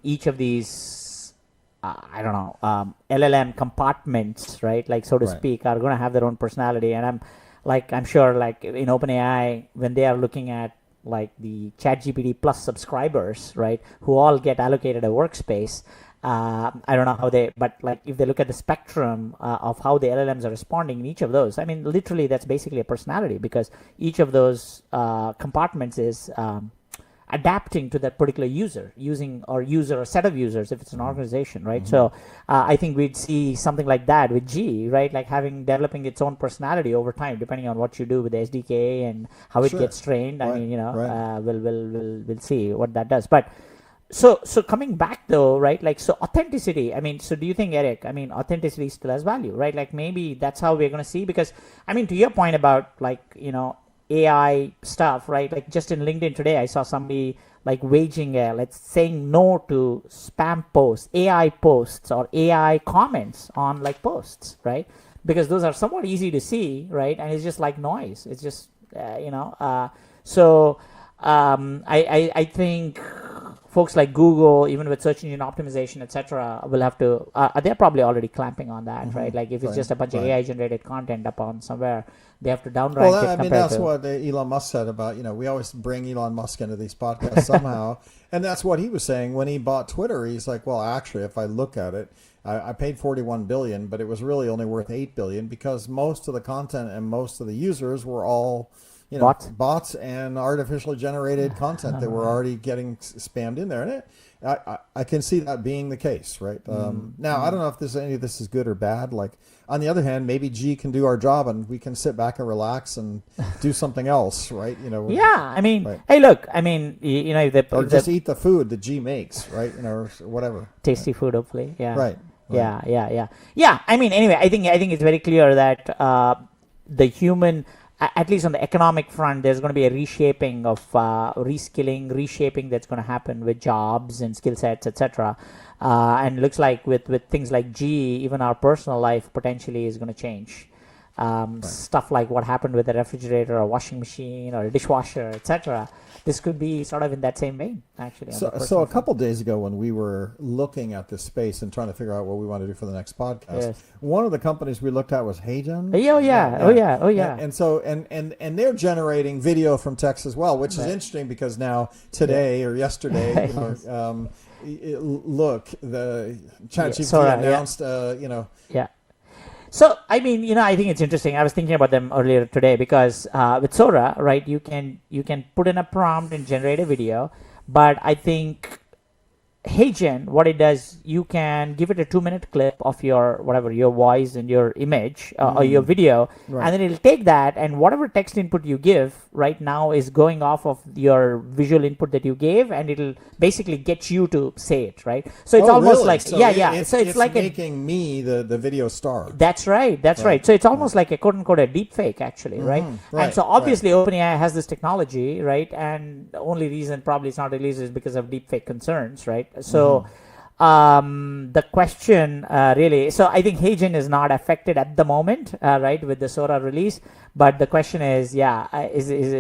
each of these, LLM compartments, right? Like, so to speak, are going to have their own personality, and I'm sure, like in OpenAI, when they are looking at like the ChatGPT Plus subscribers, right, who all get allocated a workspace. I don't know how but like if they look at the spectrum of how the LLMs are responding in each of those, I mean, literally that's basically a personality, because each of those compartments is adapting to that particular user, or set of users if it's an organization, right? So I think we'd see something like that with G, right? Like developing its own personality over time, depending on what you do with the SDK and how it gets trained. I mean, we'll see what that does, but. So coming back though, right? Like, so authenticity. I mean, so do you think, Eric? I mean, authenticity still has value, right? Like maybe that's how we're going to see. Because I mean, to your point about like AI stuff, right? Like just in LinkedIn today, I saw somebody like saying no to spam posts, AI posts, or AI comments on like posts, right? Because those are somewhat easy to see, right? And it's just like noise. It's just So I think. Folks like Google, even with search engine optimization, etc., will have to. They're probably already clamping on that, right? Like if it's just a bunch of AI-generated content up on somewhere, they have to downrank it. Well, I mean, that's what Elon Musk said about. We always bring Elon Musk into these podcasts somehow, and that's what he was saying when he bought Twitter. He's like, well, actually, if I look at it, I paid $41 billion, but it was really only worth $8 billion because most of the content and most of the users were all. Bots and artificially generated content that were already getting spammed in there. And I can see that being the case, right? Now, I don't know if any of this is good or bad. Like, on the other hand, maybe G can do our job and we can sit back and relax and do something else, right? I mean, hey, look, I mean, or just eat the food that G makes, right? Or whatever. Tasty food, hopefully. Yeah. Right. Yeah. I mean, anyway, I think it's very clear that the human. At least on the economic front, there's going to be a reshaping of reshaping that's going to happen with jobs and skill sets, etc. And it looks like with things like G, even our personal life potentially is going to change. Stuff like what happened with a refrigerator or washing machine or a dishwasher, etc. This could be sort of in that same vein, actually. So a couple days ago, when we were looking at this space and trying to figure out what we want to do for the next podcast, one of the companies we looked at was HeyGen. Oh yeah. And so and they're generating video from text as well, which is interesting because now today or yesterday, look, the ChatGPT announced, So, I mean, I think it's interesting. I was thinking about them earlier today because with Sora, right, you can put in a prompt and generate a video, but I think HeyGen, what it does, you can give it a 2-minute clip of your voice and your image or your video, Right. and then it'll take that and whatever text input you give right now is going off of your visual input that you gave, and it'll basically get you to say it, right? So it's almost really? like So So it's like making me the video star. That's right. So it's almost like a quote unquote a deep fake, actually, right? Right, And so obviously OpenAI has this technology, right? And the only reason probably it's not released is because of deep fake concerns, right? So the question really, so I think HeyGen is not affected at the moment, right, with the Sora release. But the question is, is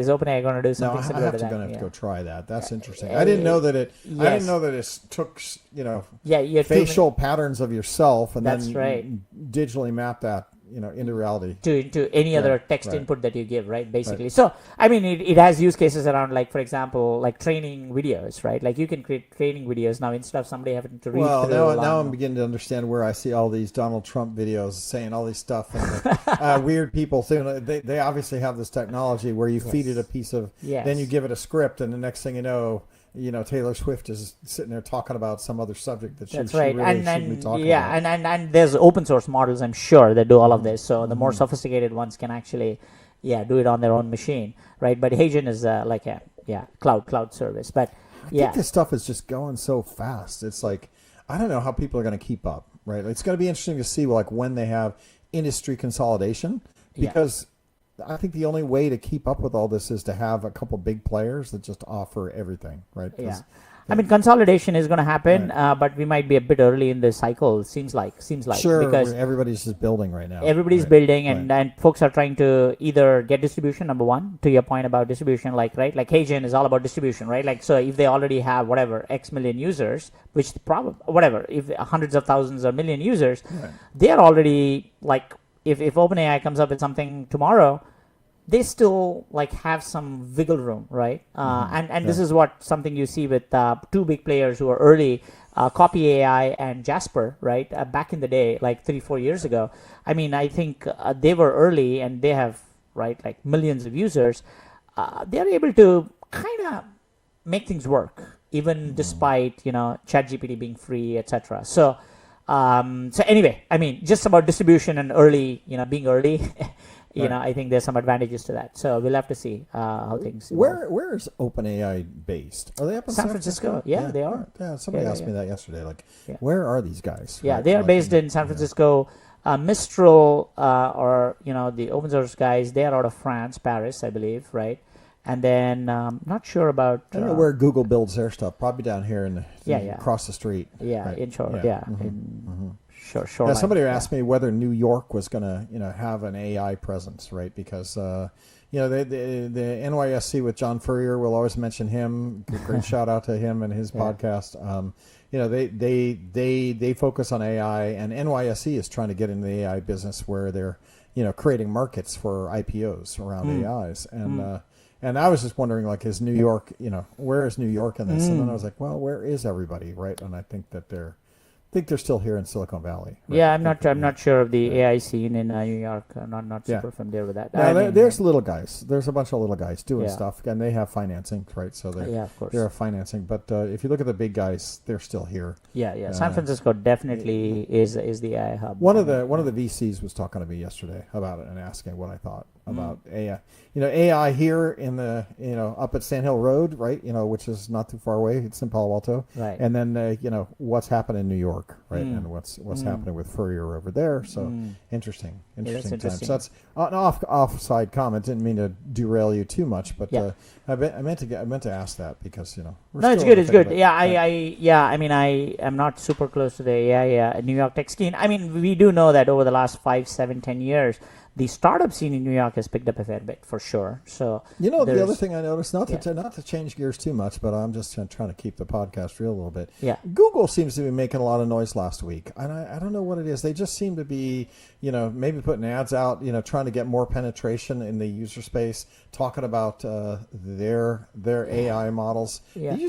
OpenAI going to do something similar to that? I'm going to have to go try that. That's interesting. I didn't know that it. Yes. I didn't know that it took you have facial patterns of yourself and That's then right. digitally map that into reality. To any other Right, text right. input that you give, right? Basically. Right. So, I mean, it has use cases around, like, for example, like training videos, right? Like you can create training videos now instead of somebody having to read Well, through. now I'm beginning to understand where I see all these Donald Trump videos saying all these stuff and weird people saying they obviously have this technology where you feed it a piece of, then you give it a script, and the next thing you know, Taylor Swift is sitting there talking about some other subject that she really shouldn't be talking about. And there's open source models, I'm sure, that do all of this. So the more sophisticated ones can actually, do it on their own machine, right? But HeyGen is like a cloud service. But I think this stuff is just going so fast. It's like, I don't know how people are going to keep up, right? It's going to be interesting to see like when they have industry consolidation, because I think the only way to keep up with all this is to have a couple big players that just offer everything, right? Yeah. I mean, consolidation is going to happen, but we might be a bit early in the cycle. Seems like sure, because everybody's just building right now. Everybody's building, and folks are trying to either get distribution. Number one, to your point about distribution, like HeyGen is all about distribution, right? Like, so if they already have X million users, which if hundreds of thousands or million users, they are already like, if OpenAI comes up with something tomorrow, they still like have some wiggle room, right? This is something you see with two big players who are early, Copy AI and Jasper, right? Back in the day, like 3-4 years ago. I mean, I think they were early, and they have like millions of users. They are able to kind of make things work, even despite ChatGPT being free, etc. So anyway, I mean, just about distribution and early, being early. I think there's some advantages to that. So we'll have to see how things evolve. Where is OpenAI based? Are they up in San Francisco? Yeah, they are. Yeah, somebody asked me that yesterday. Like, where are these guys? Yeah, they are based in San Francisco. Mistral, or the open source guys, they are out of France, Paris, I believe, right? And then not sure about. I don't know where Google builds their stuff. Probably down here across the street. Yeah, right? inshore. In Sure. Now, somebody asked me whether New York was going to, have an AI presence, right? Because, the NYSC with John Furrier, will always mention him. Great shout out to him and his podcast. They focus on AI, and NYSC is trying to get into the AI business where they're, creating markets for IPOs around AIs. And I was just wondering, like, is New York, where is New York in this? And then I was like, well, where is everybody, right? And I think that they're still here in Silicon Valley. Right? Yeah, I'm not sure of the AI scene in New York. I'm not super familiar with that. There's little guys. There's a bunch of little guys doing stuff, and they have financing, right? So of course. they have financing. But if you look at the big guys, they're still here. Yeah. San Francisco definitely is the AI hub. One of the VCs was talking to me yesterday about it and asking what I thought about AI. AI here in the up at Sand Hill Road, right? Which is not too far away. It's in Palo Alto, right? And then what's happening in New York, right? And what's happening with Furrier over there. So interesting times. So that's an offside comment. Didn't mean to derail you too much, but I meant to ask that because it's good. Yeah, I mean, I am not super close to the AI New York tech scene. I mean, we do know that over the last 5, 7, 10 years, the startup scene in New York has picked up a fair bit, for sure. So the other thing I noticed, not to change gears too much, but I'm just trying to keep the podcast real a little bit. Yeah, Google seems to be making a lot of noise last week, and I don't know what it is. They just seem to be, maybe putting ads out, trying to get more penetration in the user space, talking about their AI models. Yeah. Did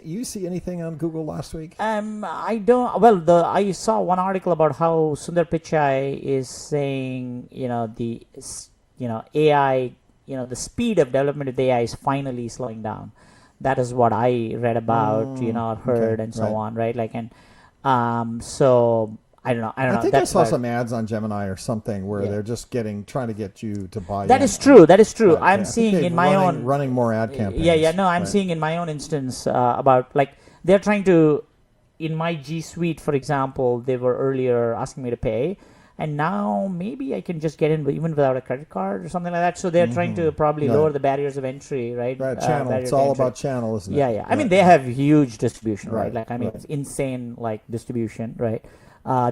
you see anything on Google last week? I don't. Well, I saw one article about how Sundar Pichai is saying, AI, the speed of development of AI is finally slowing down. That is what I read about, or heard, and so on, right? Like, and so I don't know. I think I saw some ads on Gemini or something where they're just trying to get you to buy. That is true. That is true. But, I'm seeing in my own running more ad campaigns. I'm seeing in my own instance about like they're trying to. In my G Suite, for example, they were earlier asking me to pay. And now maybe I can just get in even without a credit card or something like that. So they're trying to probably lower the barriers of entry, right? Right, channel. It's all about channel, isn't it? Yeah. Right. I mean, they have huge distribution, right? Like, I mean, right. It's insane, like, distribution, right?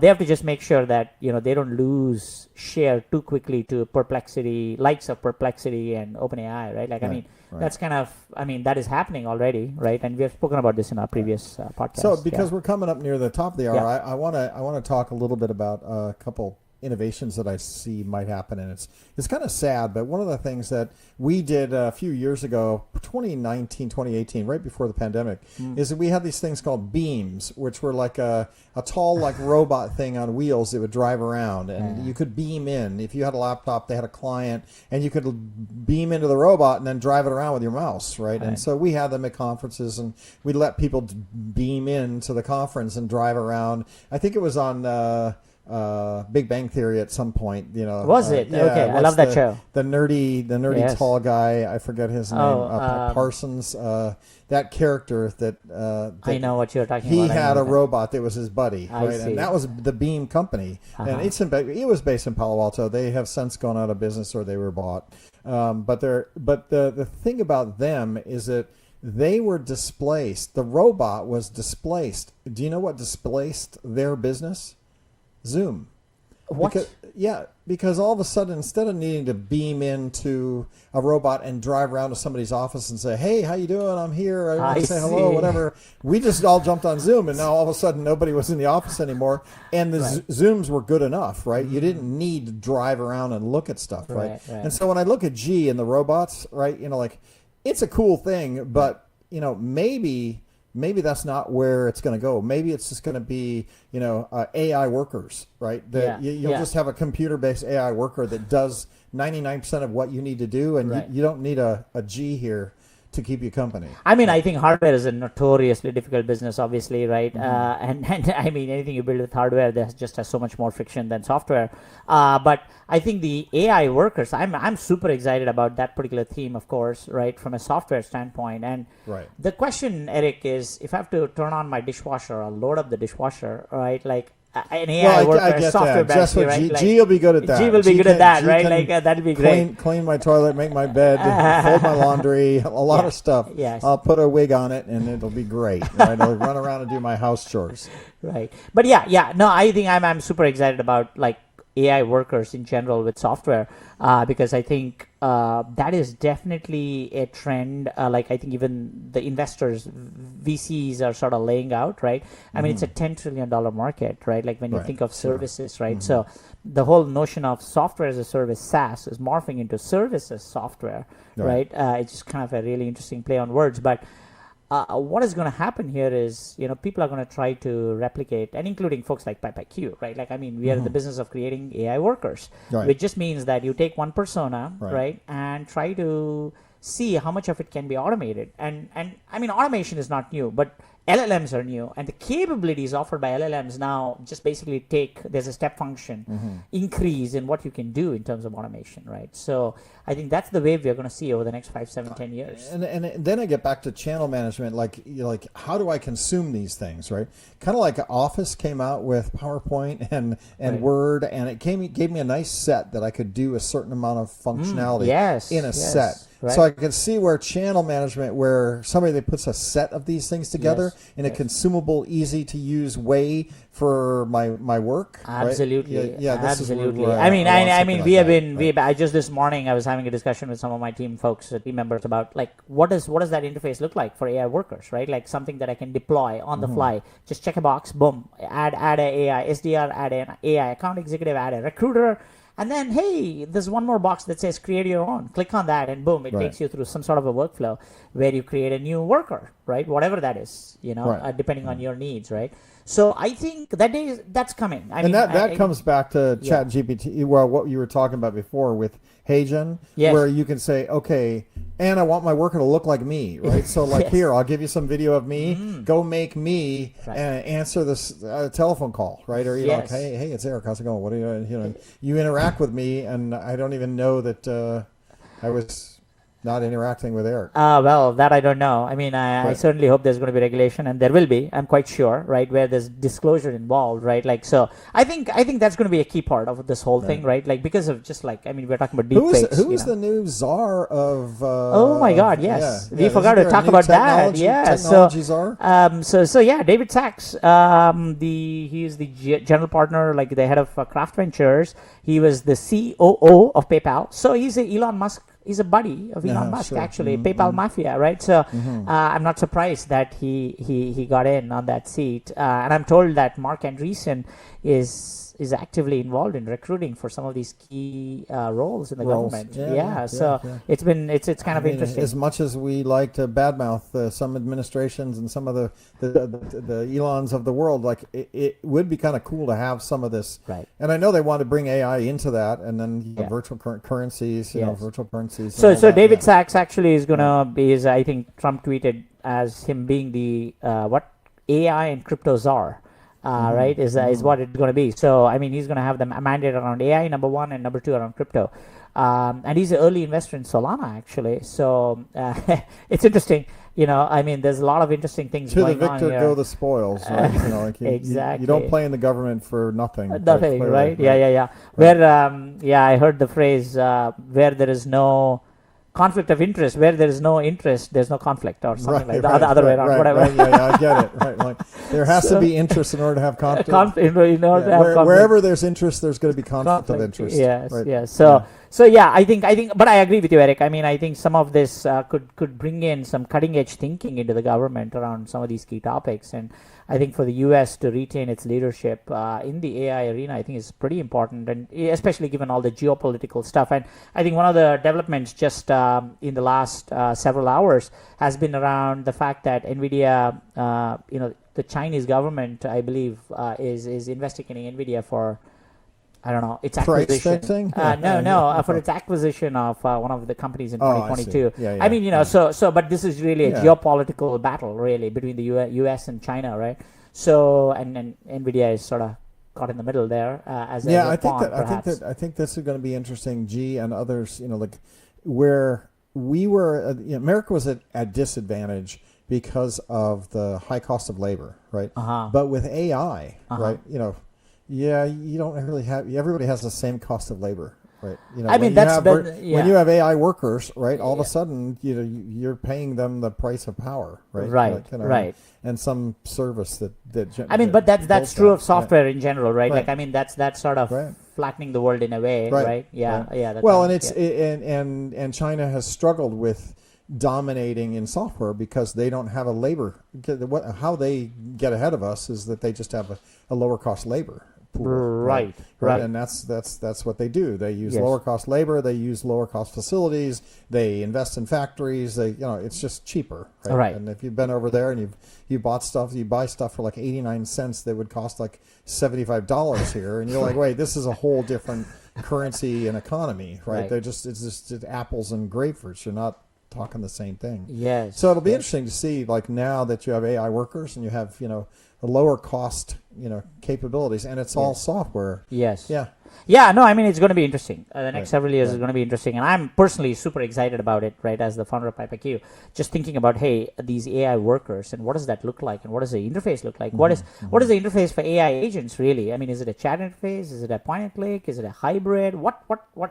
They have to just make sure that, they don't lose share too quickly to Perplexity, likes of Perplexity and OpenAI, right? Like, I mean, that's kind of, that is happening already, right? And we have spoken about this in our previous podcast. So, because we're coming up near the top of the hour, I want to talk a little bit about a couple innovations that I see might happen, and it's kind of sad, but one of the things that we did a few years ago, 2019, 2018, right before the pandemic, is that we had these things called beams, which were like a tall like robot thing on wheels that would drive around, and you could beam in. If you had a laptop, they had a client, and you could beam into the robot and then drive it around with your mouse, right? And so we had them at conferences, and we'd let people beam in to the conference and drive around. I think it was on Big Bang Theory at some point, Was it? Okay, I love that show. The nerdy tall guy, I forget his name, Parsons. That character that I know what you're talking he about. He had a robot that was his buddy, I right? see. And that was the Beam company, and it was based in Palo Alto. They have since gone out of business or they were bought. But the thing about them is that they were displaced. The robot was displaced. Do you know what displaced their business? Zoom. What? Because all of a sudden, instead of needing to beam into a robot and drive around to somebody's office and say, "Hey, how you doing? I'm here. I want to say hello," whatever. We just all jumped on Zoom, and now all of a sudden, nobody was in the office anymore, and the Zooms were good enough, right? You didn't need to drive around and look at stuff, right? And so when I look at G and the robots, right, like it's a cool thing, but maybe that's not where it's going to go. Maybe it's just going to be, AI workers, right? You'll just have a computer-based AI worker that does 99% of what you need to do, and you don't need a G here to keep you company. I mean, I think hardware is a notoriously difficult business, obviously, right? And I mean, anything you build with hardware, that just has so much more friction than software. But I think the AI workers, I'm super excited about that particular theme, of course, right, from a software standpoint. And the question, Eric, is if I have to turn on my dishwasher or load up the dishwasher, right, like an AI worker, software basically, right? G will be good at that. G will be good at that, right? Like that'd be great. Clean my toilet, make my bed, fold my laundry, a lot of stuff. Yes. I'll put a wig on it, and it'll be great. Right? I'll run around and do my house chores. Right. But no, I think I'm super excited about like AI workers in general with software because I think that is definitely a trend. Like I think even the investors, VCs are sort of laying out, right? I mean, it's a $10 trillion market, right? Like when you think of services, right? So the whole notion of software as a service, SaaS, is morphing into services software, right? It's just kind of a really interesting play on words, but what is going to happen here is, people are going to try to replicate, and including folks like PipeIQ, right? Like, I mean, we are in the business of creating AI workers, which just means that you take one persona, right, and try to see how much of it can be automated. And I mean, automation is not new, but LLMs are new, and the capabilities offered by LLMs now just basically there's a step function increase in what you can do in terms of automation, right? So I think that's the wave we're going to see over the next 5, 7, 10 years. And then I get back to channel management, like how do I consume these things, right? Kind of like Office came out with PowerPoint and Word, and it gave me a nice set that I could do a certain amount of functionality in a set. Right. So I can see where channel management, where somebody that puts a set of these things together in a consumable, easy to use way for my work. Absolutely. Right? Yeah, this absolutely. is where I mean, want I something mean, like we have that, been. right? I just this morning I was having a discussion with some of my team folks, team members, about like what does that interface look like for AI workers, right? Like something that I can deploy on the fly. Just check a box, boom, add a AI SDR, add an AI account executive, add a recruiter. And then, hey, there's one more box that says create your own. Click on that, and boom, it takes you through some sort of a workflow where you create a new worker, right? Whatever that is, depending on your needs, right? So I think that's coming. That comes back to ChatGPT, well, what you were talking about before with HeyGen, where you can say, okay, and I want my worker to look like me, right? So like here, I'll give you some video of me. Go make me answer this telephone call, right? Or you know, like, hey, it's Eric. How's it going? What are you? You interact with me, and I don't even know that I was not interacting with Eric. Well, that I don't know. I mean, I certainly hope there's going to be regulation, and there will be. I'm quite sure, right, where there's disclosure involved, right? Like, so I think that's going to be a key part of this whole thing, right? Like, because of just like, I mean, we're talking about deepfakes. Who is the new czar of? Oh my God! Yes, we forgot to talk about that. Yeah, technology czar. So yeah, David Sachs. He is the general partner, like the head of Kraft Ventures. He was the COO of PayPal. So he's Elon Musk. He's a buddy of Elon Musk, actually, PayPal mafia, right? So I'm not surprised that he got in on that seat. And I'm told that Mark Andreessen is actively involved in recruiting for some of these key roles in the government. It's kind of interesting. As much as we like to badmouth some administrations and some of the Elons of the world, like it would be kind of cool to have some of this. Right. And I know they want to bring AI into that, and then virtual currencies, virtual currencies. So David Sachs actually is gonna be, I think Trump tweeted as him being the AI and crypto czar. Right, is what it's going to be. So, I mean, he's going to have them mandate around AI, number one, and number two around crypto. And he's an early investor in Solana, actually. So, it's interesting. I mean, there's a lot of interesting things going on here. To the victor go the spoils, right? Exactly. You don't play in the government for nothing. Nothing, right? Yeah. Where, I heard the phrase, where there is no conflict of interest, where there is no interest, there's no conflict, or something like that. The other way around, whatever. I get it. Right, like there has to be interest in order to have conflict. Wherever there's interest, there's going to be conflict of interest. Yes, yes. So I think, but I agree with you, Eric. I mean, I think some of this could bring in some cutting edge thinking into the government around some of these key topics, and I think for the U.S. to retain its leadership in the AI arena, I think is pretty important, and especially given all the geopolitical stuff. And I think one of the developments just in the last several hours has been around the fact that NVIDIA, the Chinese government, I believe, is investigating NVIDIA for, I don't know, its acquisition. For its acquisition of one of the companies in 2022. I mean, but this is really a geopolitical battle, really, between the U.S. and China, right? So, and NVIDIA is sort of caught in the middle there I think this is going to be interesting. G and others, like where we were, America was at disadvantage because of the high cost of labor, right? But with AI, right, you don't really have. Everybody has the same cost of labor, right? When you have AI workers, right, all of a sudden, you're paying them the price of power, right? Right. And some service that. I mean, but that's true of software in general, right? Like, I mean, that's sort of flattening the world in a way, right? Yeah. Well, and China has struggled with dominating in software because they don't have a labor. How they get ahead of us is that they just have a lower cost labor pool, right. And that's what they do. They use lower cost labor. They use lower cost facilities. They invest in factories. It's just cheaper, right? And if you've been over there and you buy stuff for like 89 cents that would cost like $75 here, and you're like, wait, this is a whole different currency and economy, right? It's just apples and grapefruits. You're not talking the same thing. Yes. So it'll be interesting to see, like, now that you have AI workers and you have, a lower cost, capabilities, and it's all software. Yes. Yeah. Yeah, no, I mean, it's going to be interesting. The next Right, several years is right. going to be interesting, and I'm personally super excited about it, right, as the founder of PipeIQ. Just thinking about, hey, these AI workers, and what does that look like, and what does the interface look like? What is the interface for AI agents, really? I mean, is it a chat interface? Is it a point and click? Is it a hybrid?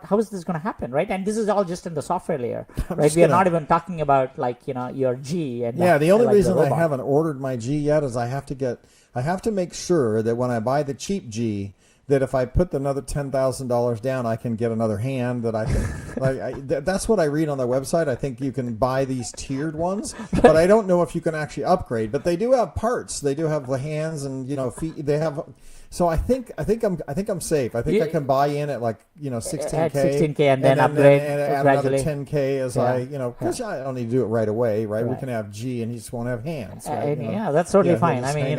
How is this going to happen, right? And this is all just in the software layer, right? We are not even talking about, like, your G. And the only like reason the I robot. haven't ordered my G yet is I have to make sure that when I buy the cheap G, that if I put another $10,000 down, I can get another hand that I can. That's what I read on their website. I think you can buy these tiered ones, but I don't know if you can actually upgrade. But they do have parts. They do have the hands and feet. They have. So I think I'm safe. I think I can buy in at 16K. At 16K and then upgrade and add gradually. another 10K as because I don't need to do it right away, right? We can have G and he just won't have hands. Right? Yeah, that's totally fine. I mean,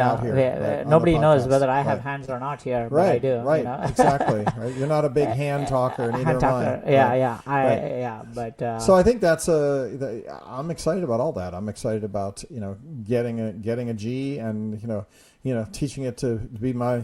nobody knows whether I have hands or not here, but I do. Right, exactly. Right? You're not a big hand talker, neither am I. But so I think that's I'm excited about all that. I'm excited about getting a G and teaching it to be my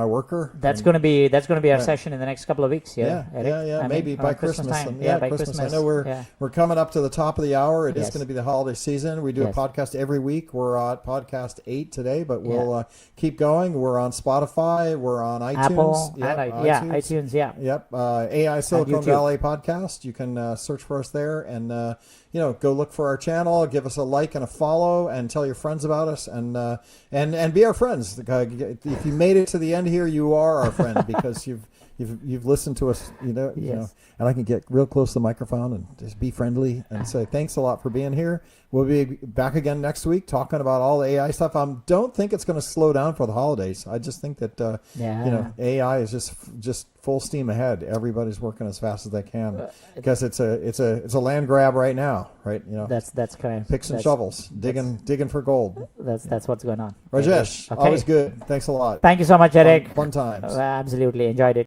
worker. That's going to be our session in the next couple of weeks. Maybe by Christmas time. by Christmas. I know we're coming up to the top of the hour. It is going to be the holiday season. We do a podcast every week. We're at podcast 8 today, but we'll keep going. We're on Spotify. We're on iTunes. Apple. iTunes. Yep. AI Silicon Valley podcast. You can search for us there and go look for our channel. Give us a like and a follow, and tell your friends about us, and be our friends. If you made it to the end here, you are our friend because you've listened to us. And I can get real close to the microphone and just be friendly and say thanks a lot for being here. We'll be back again next week talking about all the AI stuff. I don't think it's going to slow down for the holidays. I just think that AI is just full steam ahead. Everybody's working as fast as they can because it's a land grab right now, right? That's kind of picks and shovels, digging for gold. That's what's going on. Rajesh, always good. Thanks a lot. Thank you so much, Eric. Fun times. Absolutely enjoyed it.